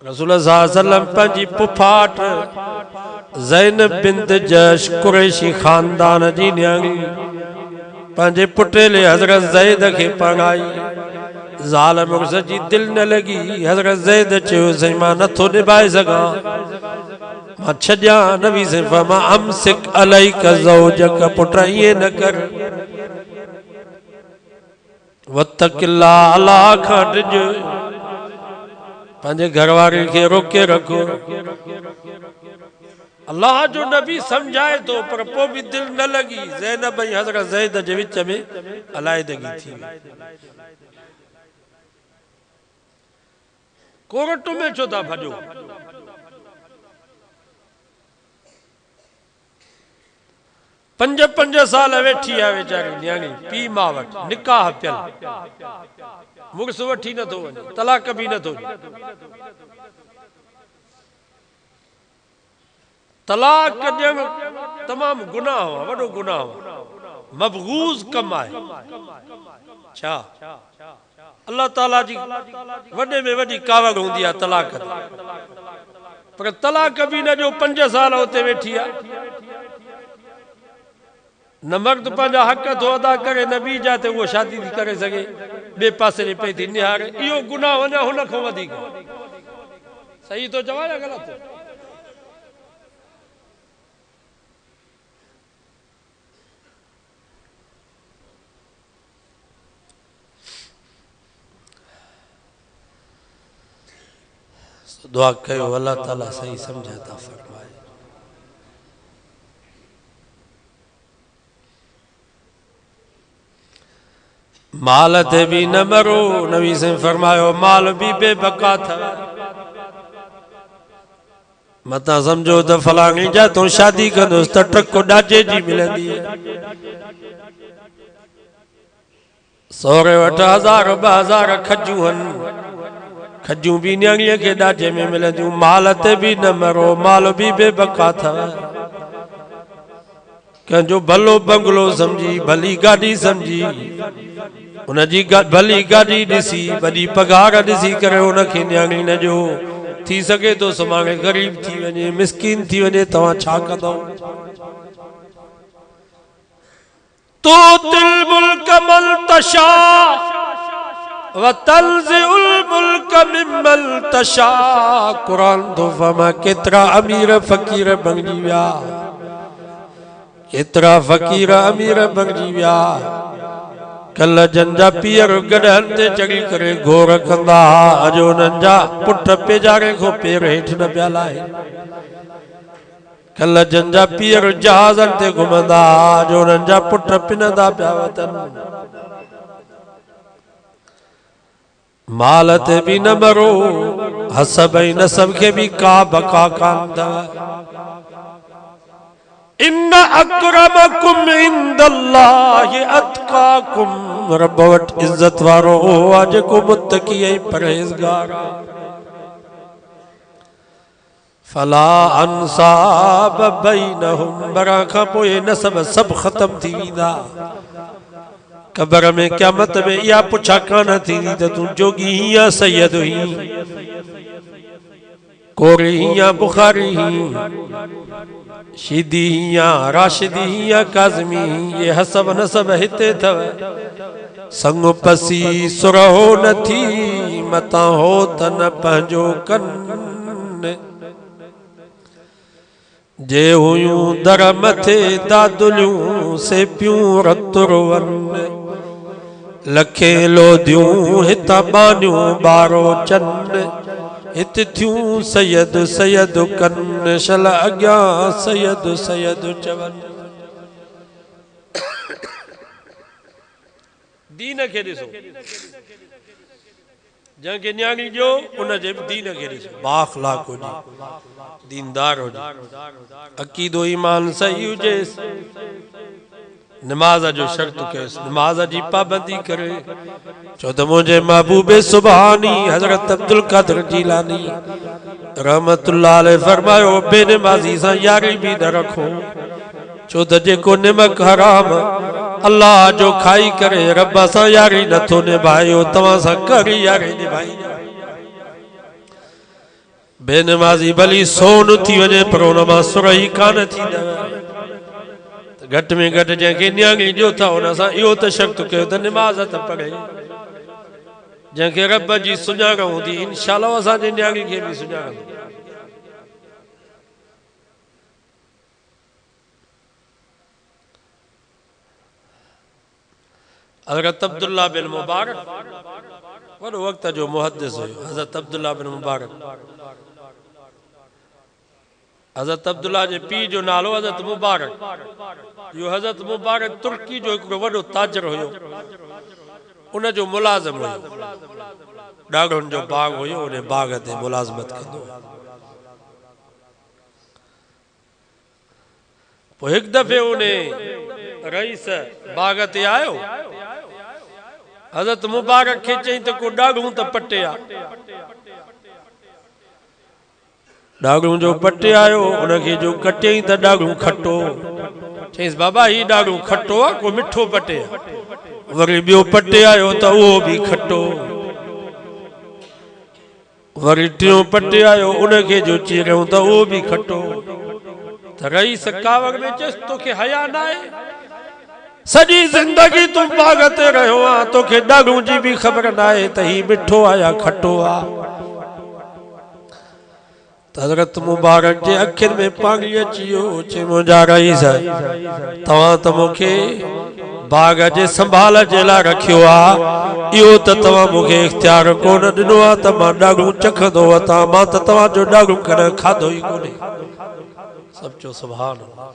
रसूल सल्लल्लाहु अलैहि वसल्लम पंहिंजी पुफाट ज़ैनब बिन्त जश कुरैशी खानदान जी न्याणी पंहिंजे पुटेले हज़रत ज़ैद खे पढ़ाई। ज़ाल मुर्स जी दिल न लगी। हज़रत ज़ैद चयो सही मां नथो निभाए सघां, मां छॾियां। नबी से फरमा अमसिक अलैका ज़ौजक, पुट ईअं न कर। वत्तकिल्लाह, अल्लाह खां डिॼ, पंहिंजे घरवारे खे रोके रखो। अल्लाह जो नबी समझाए तो, पर पोइ भी दिल न लगी। ज़ैनब ऐं हज़रत ज़ैद जे विच में अलाइदगी थी वई। कोर्ट में छो था भॼो? पंज पंज साल वेठी आहे वीचारी न्याणी पीउ मां वटि, निकाह पियल, मुड़ुस वठी नथो वञे, तलाक बि नथो ॾे। तलाक ॾियणु तमामु गुनाह हुआ, वॾो गुनाह हुआ, मबगूज़ कमु आहे। छा अल्लाह ताला जी वॾे में वॾी कावड़ हूंदी आहे तलाक, पर तलाक बि न ॾियो, 5 साल हुते वेठी आहे। न मर्द पंहिंजा हक़ थो अदा करे, न ॿी जाते उहो शादी थी करे सघे, ॿिए पासे ॾे पई थी निहारे। इहो गुनाह वञा हुन खां वधीक। सही थो चवां या ग़लति? दुआ कयो अल्लाह ताला सही समझाता फरमाए। माल ते भी न मरो, नबी से फरमायो माल भी बेबका था। मता समझो तो फलाणी जा तो शादी कंदुसि त टको ॾाजे जी मिलंदी है। सौरे वटि 1000 2000 खजूं हन, खजूं भी न्याणीअ खे ॾाजे में मिलंदियूं। माल ते भी न मरो, माल भी बेबका था। कंहिंजो भलो बंगलो समझी, भली गाॾी समझी, उनजी भली गाॾी ॾिसी, वॾी पगार ॾिसी करे उनखे न्याणी न ॾियो। थी सके तो सुभाणे ग़रीब थी वञे, मिसकीन थी वञे, तव्हां छा कंदव? तो तिल मुल्क मल तशा व तंज़िउल मुल्क मिम्मल तशा। कुरान तो फरमा केतिरा अमीर फ़कीर बणिजी विया, केतिरा फ़कीर अमीर बणिजी विया। कल जंजा पीअर गॾहनि ते चढ़ी करे घोर कंदा, अॼु उन्हनि जा पुट पेजारे खां पेर हेठि न पिया लाहे। कल जंजा पीअर जहाज़नि ते घुमंदा, अॼु उन्हनि जा पुट पिनंदा पिया वतन। माल ते भी न मरो, हसब ऐं नसब खे भी का बका कान अथव। इन्न अक्रमकुम इंदल्लाहि अतकाकुम, रब वटि इज्जत वारो आ जेको मुत्तकी ऐं परहेज़गार आ। फला अंसाब बैनहुम, बरा खां पोइ नसब सभु ख़त्म थी वेंदा। कबर में क़यामत में इहा पुछा कान थींदी त तूं जोगी ही या सैयद ही, कोरी ही या बुखारी ही, शीदी ही या राशिदी ही या काज़मी ही। ये हसब नसब हिते थव, संग पसी सुरहो न थी, मता हो त न पंहिंजो कन। जे हुयूं दर मथे दादुलियूं से पियूं रत रोवन, लखे लोधियूं हितां बानियूं बारो चन। हित थियूं सैयद सैयद कन, शल अॻियां सैयद सैयद चवन। दीन खे ॾिसो, जंहिंखे न्याणी ॾियो उनजे दीन खे ॾिसो, बाअख़लाक़ हुजे, दीनदार हुजे, अक़ीदो ईमान सही हुजेसि, नमाज जो शर्त कयोसि, नमाज जी पाबंदी करे। छो त मुंहिंजे महबूबे सुभानी हज़रत अब्दुल कादिर जीलानी रहमतुल्लाह अलैह फरमायो, बेनमाज़ी सां यारी भी न रखो। छो त जेको निमक हराम अल्लाह जो खाई करे रब सां यारी नथो निभायो, तव्हां सां कहिड़ी यारी निभाई? बेनमाज़ी भली सोन थी वञे पर उन मां सुरही कान थींदव। घट में घट जैसे न्याणी जो था उन सां इहो त शर्त कयो त निमाज़ त पढ़े जैसे रब जी सुञाण हूंदी इंशाअल्लाह असांजे न्याणी खे बि सुञाणंदो हज़रत अब्दुल्ला बिन मुबारक वॾो वक़्त जो मुहद्दिस हुयो हज़रत अब्दुल्ला बिन मुबारक हज़रत अब्दुल्ला जे पीउ जो नालो हज़रत मुबारक इहो हज़रत मुबारक तुर्की जो हिकिड़ो वॾो ताजर हुयो उन जो मुलाज़िम हुयो ॾाढनि जो बाग हुयो उन बाग ते मुलाज़मत कंदो पोइ हिकु दफ़े उन रईस बाग ते आयो हज़रत मुबारक खे चई त को ॾाढूं त पटे आ ॾाढूं जो पटे आयो उनखे जो कटियई त ॾाढूं खटो चईंसि बाबा ही ॾाढूं खटो आहे को मिठो पटे वरी ॿियो पटे आयो त उहो बि खटो वरी टियों पटे आयो उनखे जो चीरियो त उहो बि खटो त रईस कावड़ में चयसि तोखे हया न आहे सॼी ज़िंदगी तूं बाग ते रहियो आहे तोखे ॾाढूं जी बि ख़बर न आहे त ही मिठो आहे या खटो आहे हज़रत मुबारक जे अखियुनि में पाणी अची वियो चई मुंहिंजा रईस तव्हां त मूंखे बाग जे संभाल जे लाइ रखियो आहे इहो त तव्हां मूंखे इख़्तियार कोन ॾिनो आहे त मां ॾाढूं चखंदो वठां मां त तव्हांजो ॾाढूं कॾहिं खाधो ई कोन्हे सभु चओ सुभान अल्लाह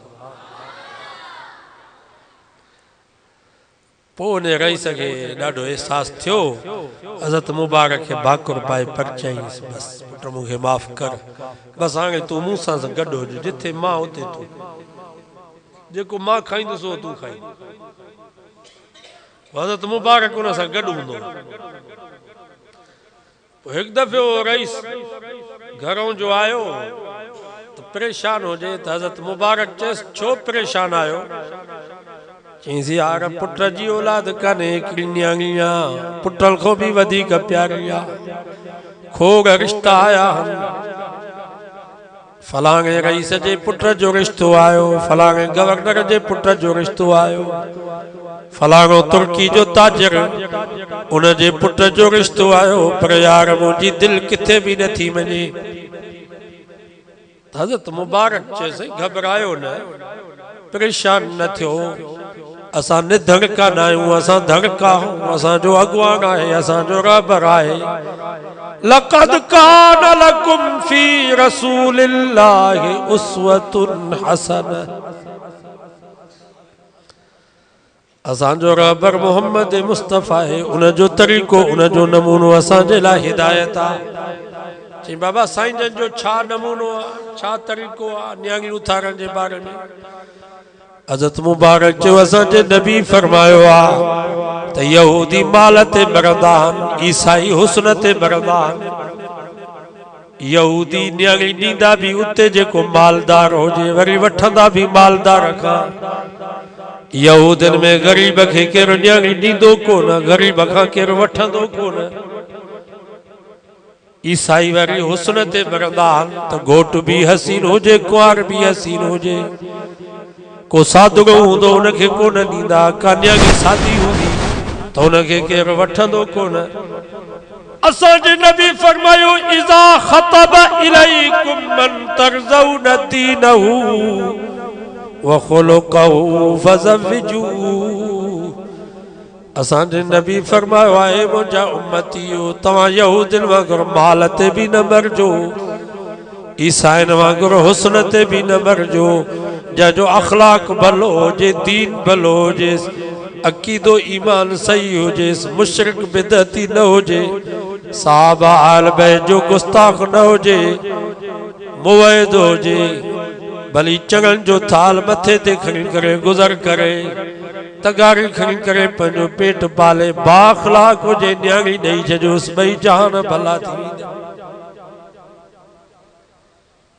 पोइ उन रईस खे ॾाढो अहसासु थियो हज़रत मुबारक खे भाकुर पाए पर चईंसि बसि पुट मूंखे माफ़ कर बसि हाणे तूं मूं सां गॾु हुज जिथे मां उते तूं जेको मां खाईंदुसि उहो तूं खाईंदो हज़रत मुबारक उन सां गॾु हूंदो पोइ हिकु दफ़े उहो रईस घरों जो आयो त परेशान हुजे त हज़रत मुबारक चयसि छो परेशान आयो चईंसि यार पुट जी औलाद कान्हे हिकिड़ी न्याणी आहे पुटनि खां बि वधीक प्यारी आहे खोड़ रिश्ता आया फलाणे रईस जे पुट जो रिश्तो आयो फलाणे गवर्नर जे पुट जो रिश्तो आयो फलाणो तुर्की जो ताजर उन जे पुट जो रिश्तो आयो पर यार मुंहिंजी दिलि किथे बि नथी वञे हज़रत मुबारक चयसि घबरायो न परेशान न थियो असां निधड़का न आहियूं असां धड़का आहियूं असांजो अॻुवान आहे असांजो रहबर आहे लक़द कान लकुम फी रसूलिल्लाहि उस्वतुन हसनह असांजो रहबर मोहम्मद मुस्तफ़ा आहे उनजो तरीक़ो उनजो नमूनो असांजे लाइ हिदायत आहे चई बाबा साईं जन जो छा नमूनो आहे छा तरीक़ो आहे न्याणी उथारण जे बारे में हज़रत मुबारक जो असांजे नबी फरमायो आहे त यहूदी माल ते मरंदा आहिनि ईसाई हुस्न ते मरंदा आहिनि यहूदी न्याणी ॾींदा बि उते जेको मालदार हुजे वरी वठंदा बि मालदार खां यहूदनि में ग़रीब खे केरु न्याणी ॾींदो कोन ग़रीब खां केरु वठंदो कोन ईसाई वरी हुस्न ते मरंदा आहिनि त घोट बि हसीन हुजे कुंवार बि हसीन हुजे को सादुगो हूंदो उनखे कोन ॾींदा का न्याणी सादी हूंदी त उनखे केरु वठंदो कोन असांजे नबी फरमायो इज़ा ख़तब इलैकुम मन तरज़ौन दीनहु व ख़ुलुक़हु फज़व्विजू असांजे नबी फरमायो आहे मुंहिंजा उम्मतियो तव्हां यहूदियुनि वांगुरु माल ते बि न मरिजो ईसाइनि वांगुरु हुस्न ते बि न मरिजो जंहिंजो अखलाक भलो हुजे दीन भलो हुजे अक़ीदो ईमान सही हुजेसि मुशरिक बिदअती न हुजे साहबा आल बैत जो गुस्ताख न हुजे मुवहिद हुजे भली चङनि जो थाल मथे ते खणी करे गुज़र करे तगारी खणी करे पंहिंजो पेट पाले बाअखलाक हुजे न्याणी ॾेई छॾियोसि ॿई जहान भला थी वेंदा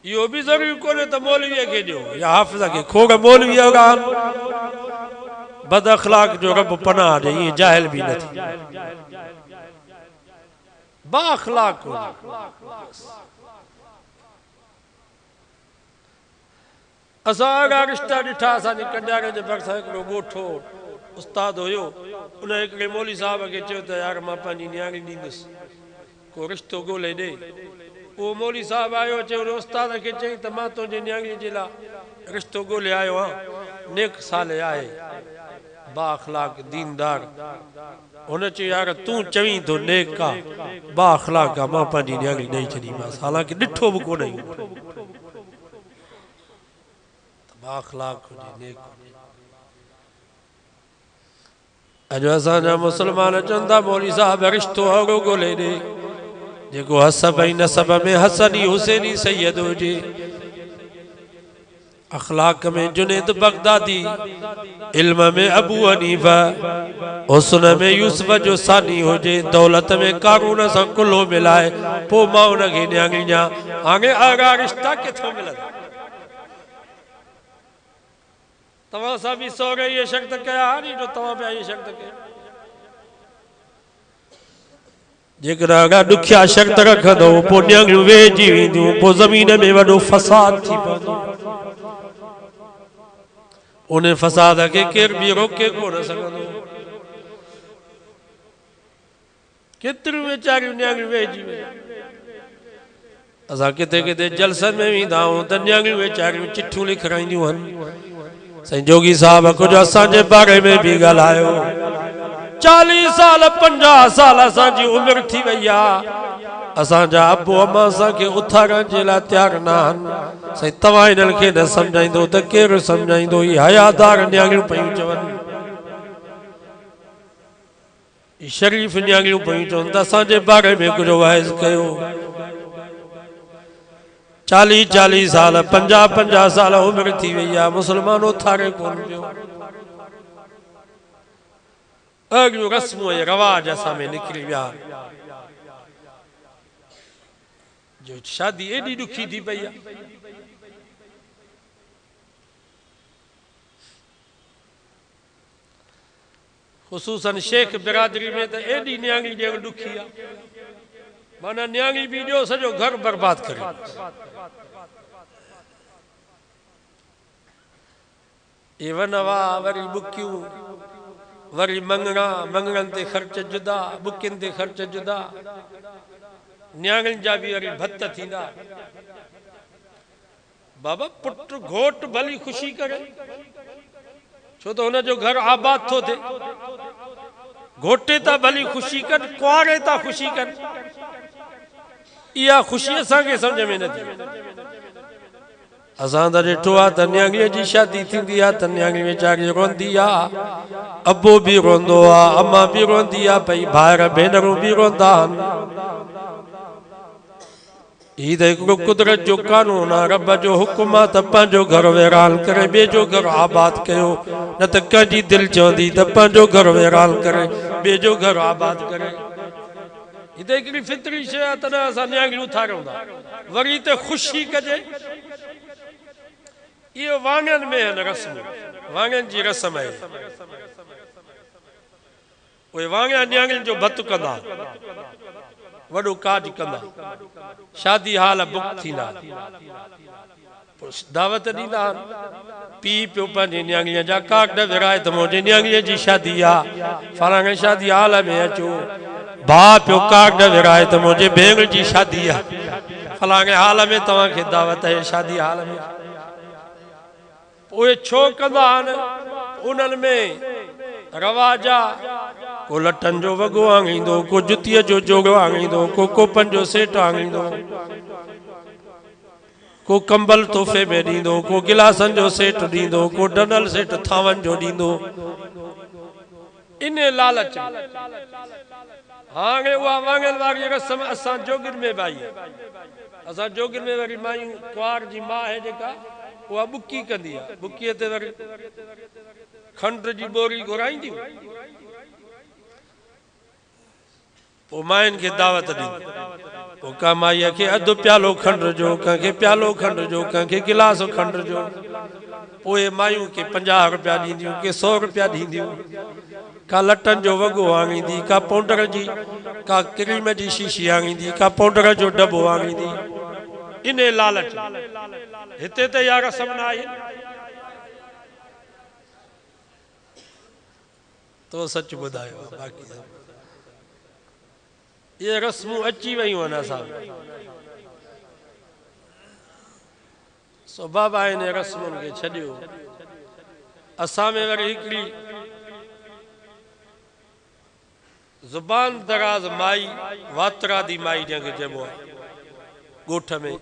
इहो बि ज़रूरी कोन्हे त मौलवीअ खे ॾियो या हाफ़िज़ खे खोड़ मौलवी बद अखलाक जो रब पनाह ॾे ईअं जाहिल बि न थी बाअखलाक असां रिश्ता ॾिठा असांजे कंडारे जे भरिसां हिकिड़ो ॻोठो उस्ताद हुयो, उन हिकिड़े मौली साहब खे चयो त यार मां पंहिंजी न्याणी ॾींदुसि, को रिश्तो ॻोल्हे ॾे। उहो मौली साहब आयो, चयो उन उस्ताद खे चई त मां तुंहिंजे न्याणीअ जे लाइ रिश्तो ॻोल्हे आयो आहियां, नेक साले आहे, बा अख़लाक दीनदार। हुन चयो यार तूं चवीं थो नेक आहे, बा अख़लाक आहे, मां पंहिंजी न्याणी ॾेई छॾीमांसि, हालांकि ॾिठो बि कोन बा अख़लाक हुजे, नेक हुजे। अॼु असांजा मुस्लमान चवनि था मौली साहब रिश्तो अहिड़ो ॻोल्हे ॾे जेको हसब ऐं नसब में हसनी हुसैनी सैयद हुजे, अख़लाक में जुनैद बगदादी, इल्म में अबू हनीफा, हुस्न में यूसुफ जो सानी हुजे, दौलत में कारून सां कुल्हो मिलाए पोइ मां उनखे न्याणी ॾियां। हाणे अहिड़ा रिश्ता किथां मिलंदा? तव्हां सां बि सहुरे इहे शर्त कया नी जो तव्हां पिया इहे शर्त कयो। जेकर अहिड़ा ॾुखिया शर्त रखंदो पोइ न्याणियूं वेहिजी वेंदियूं, पोइ ज़मीन में वॾो फसाद थी पवंदो। उन फसाद खे केर बि रोके कोन सघंदो। केतिरियूं वीचारियूं न्याणियूं वेहिजी वेंदियूं। असां किथे किथे जलसनि में वेंदा आहियूं त न्याणियूं वीचारियूं चिठियूं लिखाईंदियूं आहिनि। साईं जोगी साहब कुझु असांजे बारे में बि ॻाल्हायो। 40 साल 50 साल असांजी उमिरि थी वई आहे, असांजा अबो अम्मा असांखे उथारण जे लाइ तयारु न आहिनि। साईं तव्हां हिननि खे न सम्झाईंदो त केरु सम्झाईंदो? ही हयादार न्याणियूं पयूं चवनि, शरीफ़ न्याणियूं पयूं चवनि त असांजे बारे में कुझु वाइज़ कयो। 40 साल 50 साल उमिरि थी वई आहे, मुस्लमान उथारे कोन पियो। अॻियूं रस्मूं ऐं रवाज असां में निकिरी विया जो शादी एॾी ॾुखी थी पई आहे। ख़ुसूसन शेख बिरादरी में त एॾी न्याणी ॾियणु ॾुखी आहे, माना न्याणी बि ॾियो सॼो घर बर्बाद करे। इवन वाह वरी बुकियूं, वरी मंगणा, मंगणनि ते ख़र्च जुदा, बुकियुनि ते ख़र्च जुदा, न्याणियुनि जा बि वरी भत थींदा। बाबा पुट घोट भली ख़ुशी करे, छो त हुनजो घर आबाद थो थिए। घोटे था भली ख़ुशी कनि, कुआरे था ख़ुशी कनि, इहा ख़ुशी असांखे सम्झ में नथी। असां त ॾिठो आहे त न्याणीअ जी शादी थींदी आहे त न्याणी वीचारी रोंदी आहे, अबो बि रोंदो आहे, अम्मा बि रोंदी आहे पई, भाउर भेनरूं बि रोंदा आहिनि। हीउ त हिकिड़ो कुदरत जो कानून आहे, रब जो हुकुम आहे त पंहिंजो घर वैरान करे ॿिए जो घर आबाद कयो। न त कंहिंजी दिलि चवंदी त पंहिंजो घर वैरान करे ॿिए जो घर आबाद करे। हीअ त हिकिड़ी फितरी शइ आहे, तॾहिं असां न्याणियूं उथारियूं था। वरी त ख़ुशी कजे, इहो वाङनि में आहिनि रस्म, वाङनि जी रस्म आहे। उहे वाङा न्याणियुनि जो भतु कंदा, वॾो काज कंदा, शादी हाल बुक थींदा, दावत ॾींदा। पीउ पियो पंहिंजी न्याणीअ जा कागड़ विराए त मुंहिंजी न्याणीअ जी शादी आहे, फलाणे शादी हाल में अचो। भाउ पियो कागड़ विराए त मुंहिंजे भेण जी शादी आहे, फलाणे हाल में तव्हांखे दावत आहे, शादी हाल में। उहे छो कंदा आहिनि? उन्हनि में रवाज आहे, को लटनि जो वॻो आङींदो, को जुतीअ जो जोड़ो आङींदो, को कोपन जो सेट आङींदो, को कंबल तोहफ़े में ॾींदो, को गिलासनि जो सेट ॾींदो, को डनल सेट थावनि जो ॾींदो। इन लालच हाणे उहा वाङण वारी रस्म असां जोगिन में बि आई। असां जोगिन में वरी मायूं, कुंवार जी माउ आहे जेका, उहा बुकी कंदी आहे। बुकीअ ते वरी खंड जी बोरी घुराईंदियूं, पोइ मायुनि खे दावत ॾींदी। पोइ का माईअ खे अधु प्यालो खंड जो, कंहिंखे प्यालो खंड जो, कंहिंखे गिलास खंड जो। पोइ मायूं के 50 रुपया ॾींदियूं, के 100 रुपया ॾींदियूं। का लटनि जो वॻो आङींदी, का पाउडर जी, का क्रीम जी शीशी आङींदी, का पाउडर जो दॿो आङींदी। इन लालच हिते त इहा रस्म न आहे। तो सच ॿुधायो बाक़ी ये रस्मूं अची वयूं आहिनि असां सो बाबा इन रस्मुनि खे छॾियो असां में वरी हिकिड़ी ज़ुबान दराज़ माई वातरा दी माई जंहिंखे चइबो आहे ॻोठ में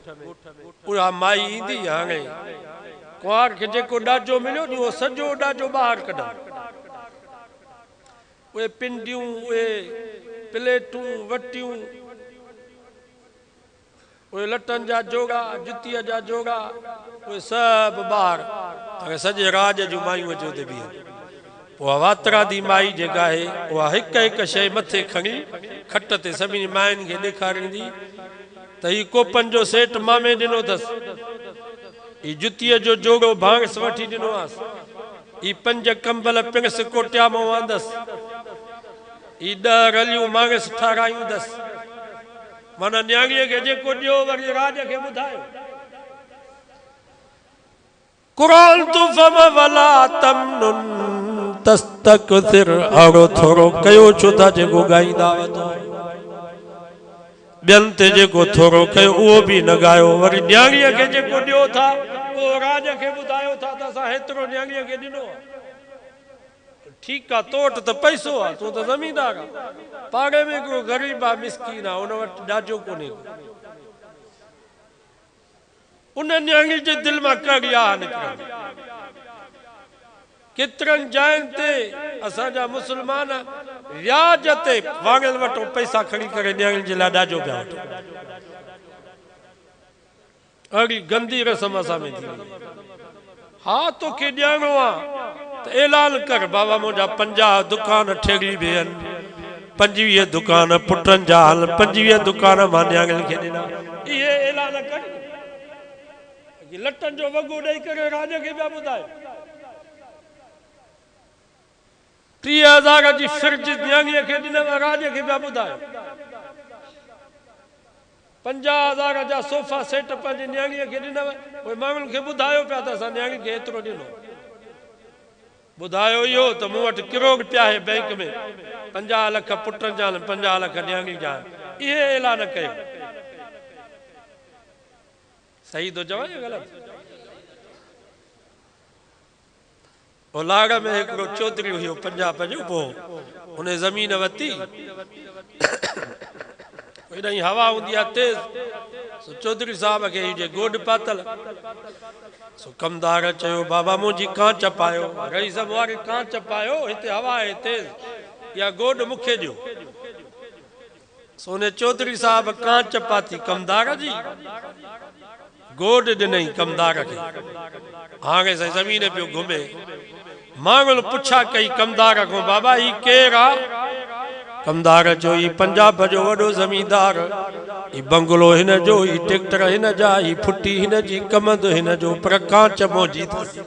उहा माई ईंदी हाणे कुंवार खे जेको ॾाजो मिलियो नी उहो सॼो ॾाजो ॿाहिरि कढनि उहे पिंडियूं उहे प्लेटूं वटियूं उहे लटनि जा जोड़ा जुतीअ जा जोड़ा उहे सभु ॿाहिरि सॼे राज जूं मायूं अचो ते बीहनि उहा वातरा दी माई जेका आहे उहा हिकु हिकु शइ मथे खणी खट ते सभिनी मायुनि खे ॾेखारींदी त ही कोपन जो सेट मामे ॾिनो अथसि ही जुतीअ जो जोड़ो भांगस वठी ॾिनो आहे ही 5 कंबल पिणस कोटिया मां आंदसि ही 10 रलियूं मांगस ठारायूं अथसि माना न्याणीअ खे जेको ॾियो वरी राज खे ॿुधायो कुरान तू फम वला तमनुन तस्तकथिर अड़ो थोरो कयो छो था जेको ॻाईंदा वञो ॿियनि ते जेको थोरो कयो उहो बि न ॻायो वरी न्याणीअ खे जेको ॾियो था उहो राज खे ॿुधायो था त असां हेतिरो न्याणीअ खे ॾिनो ठीकु आहे तो वटि त पैसो आहे तूं त ज़मीनदार आहे पाड़े में हिकिड़ो ग़रीब आहे मिसकीन आहे उन वटि ॾाजो कोन्हे उन न्याणी जे दिलि मां कड़िया निकिरंदी केतिरनि जायुनि ते असांजा मुस्लमान व्याज ते वाङल वटो पैसा खणी करे न्याणी जे लाइ ॾाजो पिया वठनि अहिड़ी गंदी रस्म असां में थी हा तोखे ॾियणो आहे त ऐलान कर बाबा मुंहिंजा 50 दुकान ठेरी बि आहिनि 25 दुकान पुटनि जा हल 25 दुकान मां न्याणियुनि खे ॾिना इहे ऐलान कर लटनि जो वॻो ॾेई करे राज खे पिया ॿुधायो 30,000 जी फ्रिज न्याणीअ खे ॾिनव राज खे पिया ॿुधायो 50,000 जा सोफा सेट पंहिंजी न्याणीअ खे ॾिनव उहे माण्हुनि खे ॿुधायो पिया त असां न्याणी खे एतिरो ॾिनो ॿुधायो इहो त मूं वटि किरोड़ पिया आहे बैंक में 50 लख पुटनि जा 50 लख न्याणी जा इहे ऐलान कयो सही थो चवां या ग़लति ओलाड़ में हिकिड़ो चौधरी हुयो पंजाब जो पोइ उन ज़मीन वरिती हेॾां हवा हूंदी आहे तेज़ सो चौधरी साहब खे जे गोॾ पातल सो कमदार चयो बाबा मुंहिंजी कांच पायो रईस वारे कांच पायो हिते हवा आहे तेज़ या गोॾ मूंखे ॾियो सो उन चौधरी साहब कांच पाती कमदार जी गोॾ ॾिनई कमदार खे हाणे साईं ज़मीन पियो घुमे माण्हुनि पुछा कई कमदार खां बाबा ही केरु आहे कमदार चयो ही पंजाब जो वॾो ज़मींदार ही बंगलो हिन जो ही ट्रैक्टर हिन जा ही फुटी हिन जी कमंद हिन जो पर कांच मोजी अथसि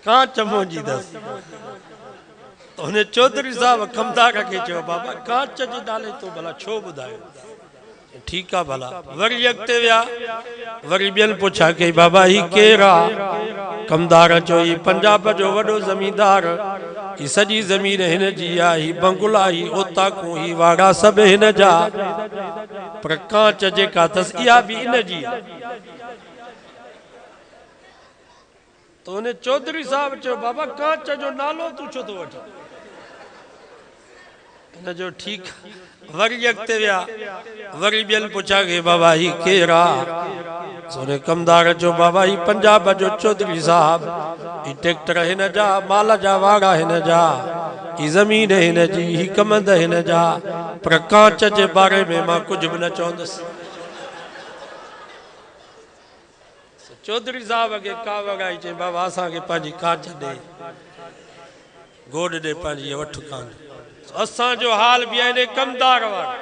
कांच मोजी अथसि हुन चौधरी साहब कमदार खे चयो बाबा कांच जे नाले तो भला छो ॿुधायो ठीक है भला वरी अॻिते विया वरी ॿियनि पुछा कई बाबा ही केरु आहे कमदार चयो ही पंजाब जो वॾो ज़मींदार ही सॼी ज़मीन हिन जी आहे ही बंगला ही ओताकू ही वाड़ा सभु हिन जा पर कांच जेका अथसि इहा बि इन जी आहे त हुन चौधरी साहब चयो बाबा कांच जो नालो तूं छो थो वठी हिन जो ठीकु वरी अॻिते विया वरी ॿियनि पुछा के बाबा ही केरु आहे सोने कमदार चयो बाबा ही पंजाब जो चौधरी साहब ही ट्रैक्टर हिन जा माल जा वाड़ा हिन जा ही ज़मीन हिन जी ही कमंद हिन जा पर कांच जे बारे में मां कुझु बि न चवंदुसि चौधरी साहब खे का वॻाई चई बाबा असांखे पंहिंजी कांच ॾे गोॾ ॾे पंहिंजी वठु कान असांजो हाल बि आहे कमदार वारो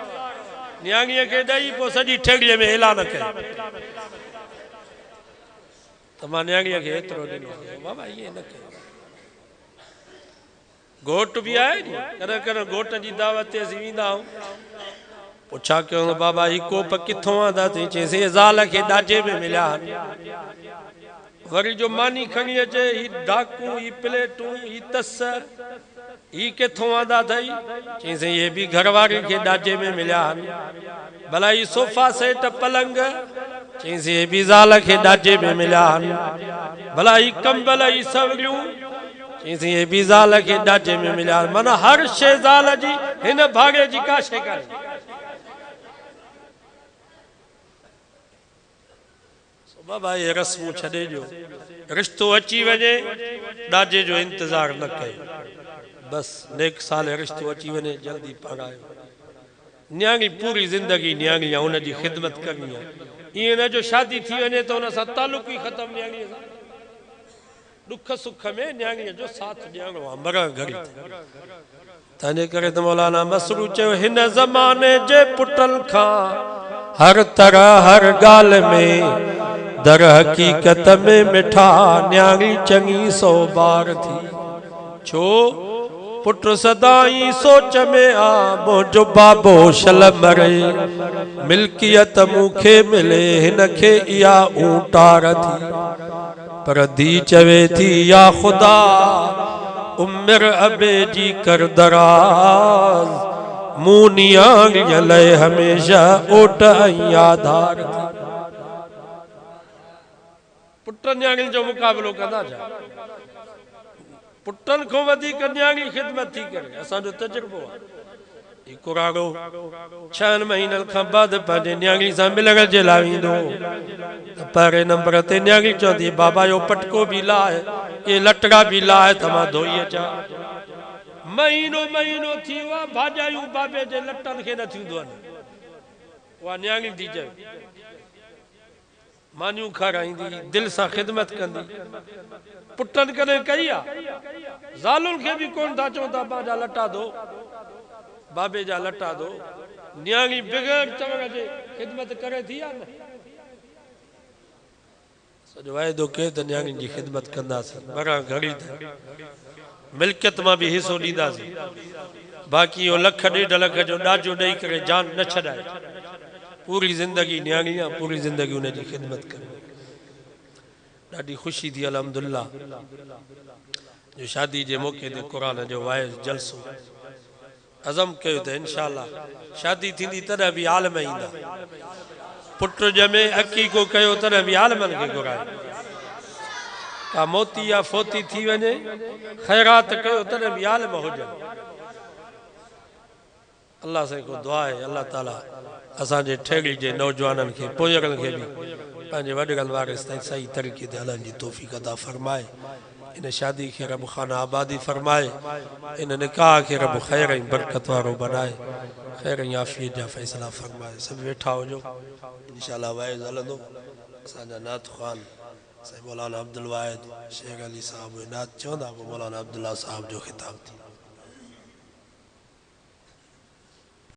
न्याणीअ खे ॾेई पोइ सॼी ठेगड़ीअ में ऐलान कयो त मां न्याणीअ खे एतिरो ॾिनो बाबा ईअं न कयो घोट बि आहे नी कॾहिं कॾहिं घोट जी दावत ते असीं वेंदा आहियूं पोइ छा कयूं बाबा ही कोप किथों आंदा अथई चईंसि ज़ाल खे ॾाजे में मिलिया वरी जो मानी खणी अचे ही डाकू ही प्लेटूं ही तस ही किथों आंदा थई चईं ये भी घरवारी के ॾाजे में मिलिया आहिनि भला ही सोफा सेट पलंग चईं ये भी ज़ाल के ॾाजे में मिलिया आहिनि भला ही कंबल ही सवरियूं चईं ये भी ज़ाल के ॾाजे में मिलिया आहिनि माना हर शइ ज़ाल जी हिन भागे जी का शइ कान्हे बाबा ये रस्मूं छॾे ॾियो रिश्तो अची वञे ॾाजे जो इंतज़ार न कयो बस नेक साल रिश्तो अची वञे जल्दी पढ़ायो न्याणी पूरी ज़िंदगी न्याणी आहे उनजी ख़िदमत करणी आहे ईअं न जो शादी थी वञे त उन सां तालुक ई ख़तमु न्याणीअ सां दुख सुख में न्याणीअ जो साथ ॾियणो आहे मरण घड़ी तंहिंजे करे त मौलाना मसरू चयो हिन ज़माने जे पुटनि खां हर तरह हर ॻाल्हि में दर हकीकत में मिठा न्याणी चङी सौ बार थी छो पुट सदाई सोच में आ मुंहिंजो बाबो शल मरे मिल्कियत मूंखे मिले हिन खे इहा ऊंटार थी पर धी चवे थी या ख़ुदा उमिरि अबे जी कर दराज़ मूं न्याणीअ लाइ हमेशह ओट ऐं आधार थी पुटनि न्याणियुनि जो मुक़ाबिलो कंदा छा पुटनि खां वधीक न्याणी ख़िदमत थी करे असांजो तजुर्बो आहे कुराड़ो 6 महीननि खां बाद पंहिंजे न्याणी सां मिलण जे लाइ ईंदो पहिरें नंबर ते न्याणी चवंदी बाबा जो पटको बि लाहे ये लटड़ा बि लाहे त मां धोई अचां महीनो महीनो थी वियो आहे भाॼायूं बाबे जे लटनि खे न थींदो आहिनि उहा न्याणी थी चए मानियूं खाराईंदी दिल सां ख़िदमत कंदी पुटनि कॾहिं कई आहे ज़ालुनि खे बि कोन था चवनि था पंहिंजा लटा धो बाबे जा लटा धो न्याणी बग़ैर चवण जे ख़िदमत करे थी आहे न सॼो वाइदो कयो त न्याणी जी ख़िदमत कंदासीं मरण घड़ी त मिल्कियत मां बि हिसो ॾींदासीं बाक़ी इहो लख 1.5 लख जो ॾाजो ॾेई करे जान न छॾाए पूरी ज़िंदगी न्याणी आहे पूरी ज़िंदगी उनजी ख़िदमत करे ॾाढी ख़ुशी थी अल्हम्दुलिल्लाह जो शादी जे मौक़े ते क़ुरान जो वाइज़ जलसो अज़म कयो त इंशाअल्लाह शादी थींदी तॾहिं बि आलम ईंदा पुट ॼमे अक़ीक़ो कयो तॾहिं बि आलमनि खे घुराए का मोती या फोती थी वञे ख़ैरात कयो तॾहिं बि आलम हुजनि अल्लाह सां को दुआ आहे अल्लाह ताला असांजे ठेड़ी जे नौजवाननि खे पोयरनि खे बि पंहिंजे वॾड़नि वारिस ताईं सही तरीक़े ते हलण जी तौफ़ीक़ अता फरमाए इन शादी खे रब खाना आबादी फरमाए इन निकाह खे रब ख़ैर ऐं बरकत वारो बनाए ख़ैर ऐं आफ़ियत जा फ़ैसिला फरमाए सभु वेठा हुजो इंशाअल्लाह वाइज़ हलंदो असांजा नात ख़ान साईं मौलाना अब्दुल वाहिद शेख अली साहब नात चवंदा पोइ मौलाना अब्दुल्ला साहब जो ख़िताब थी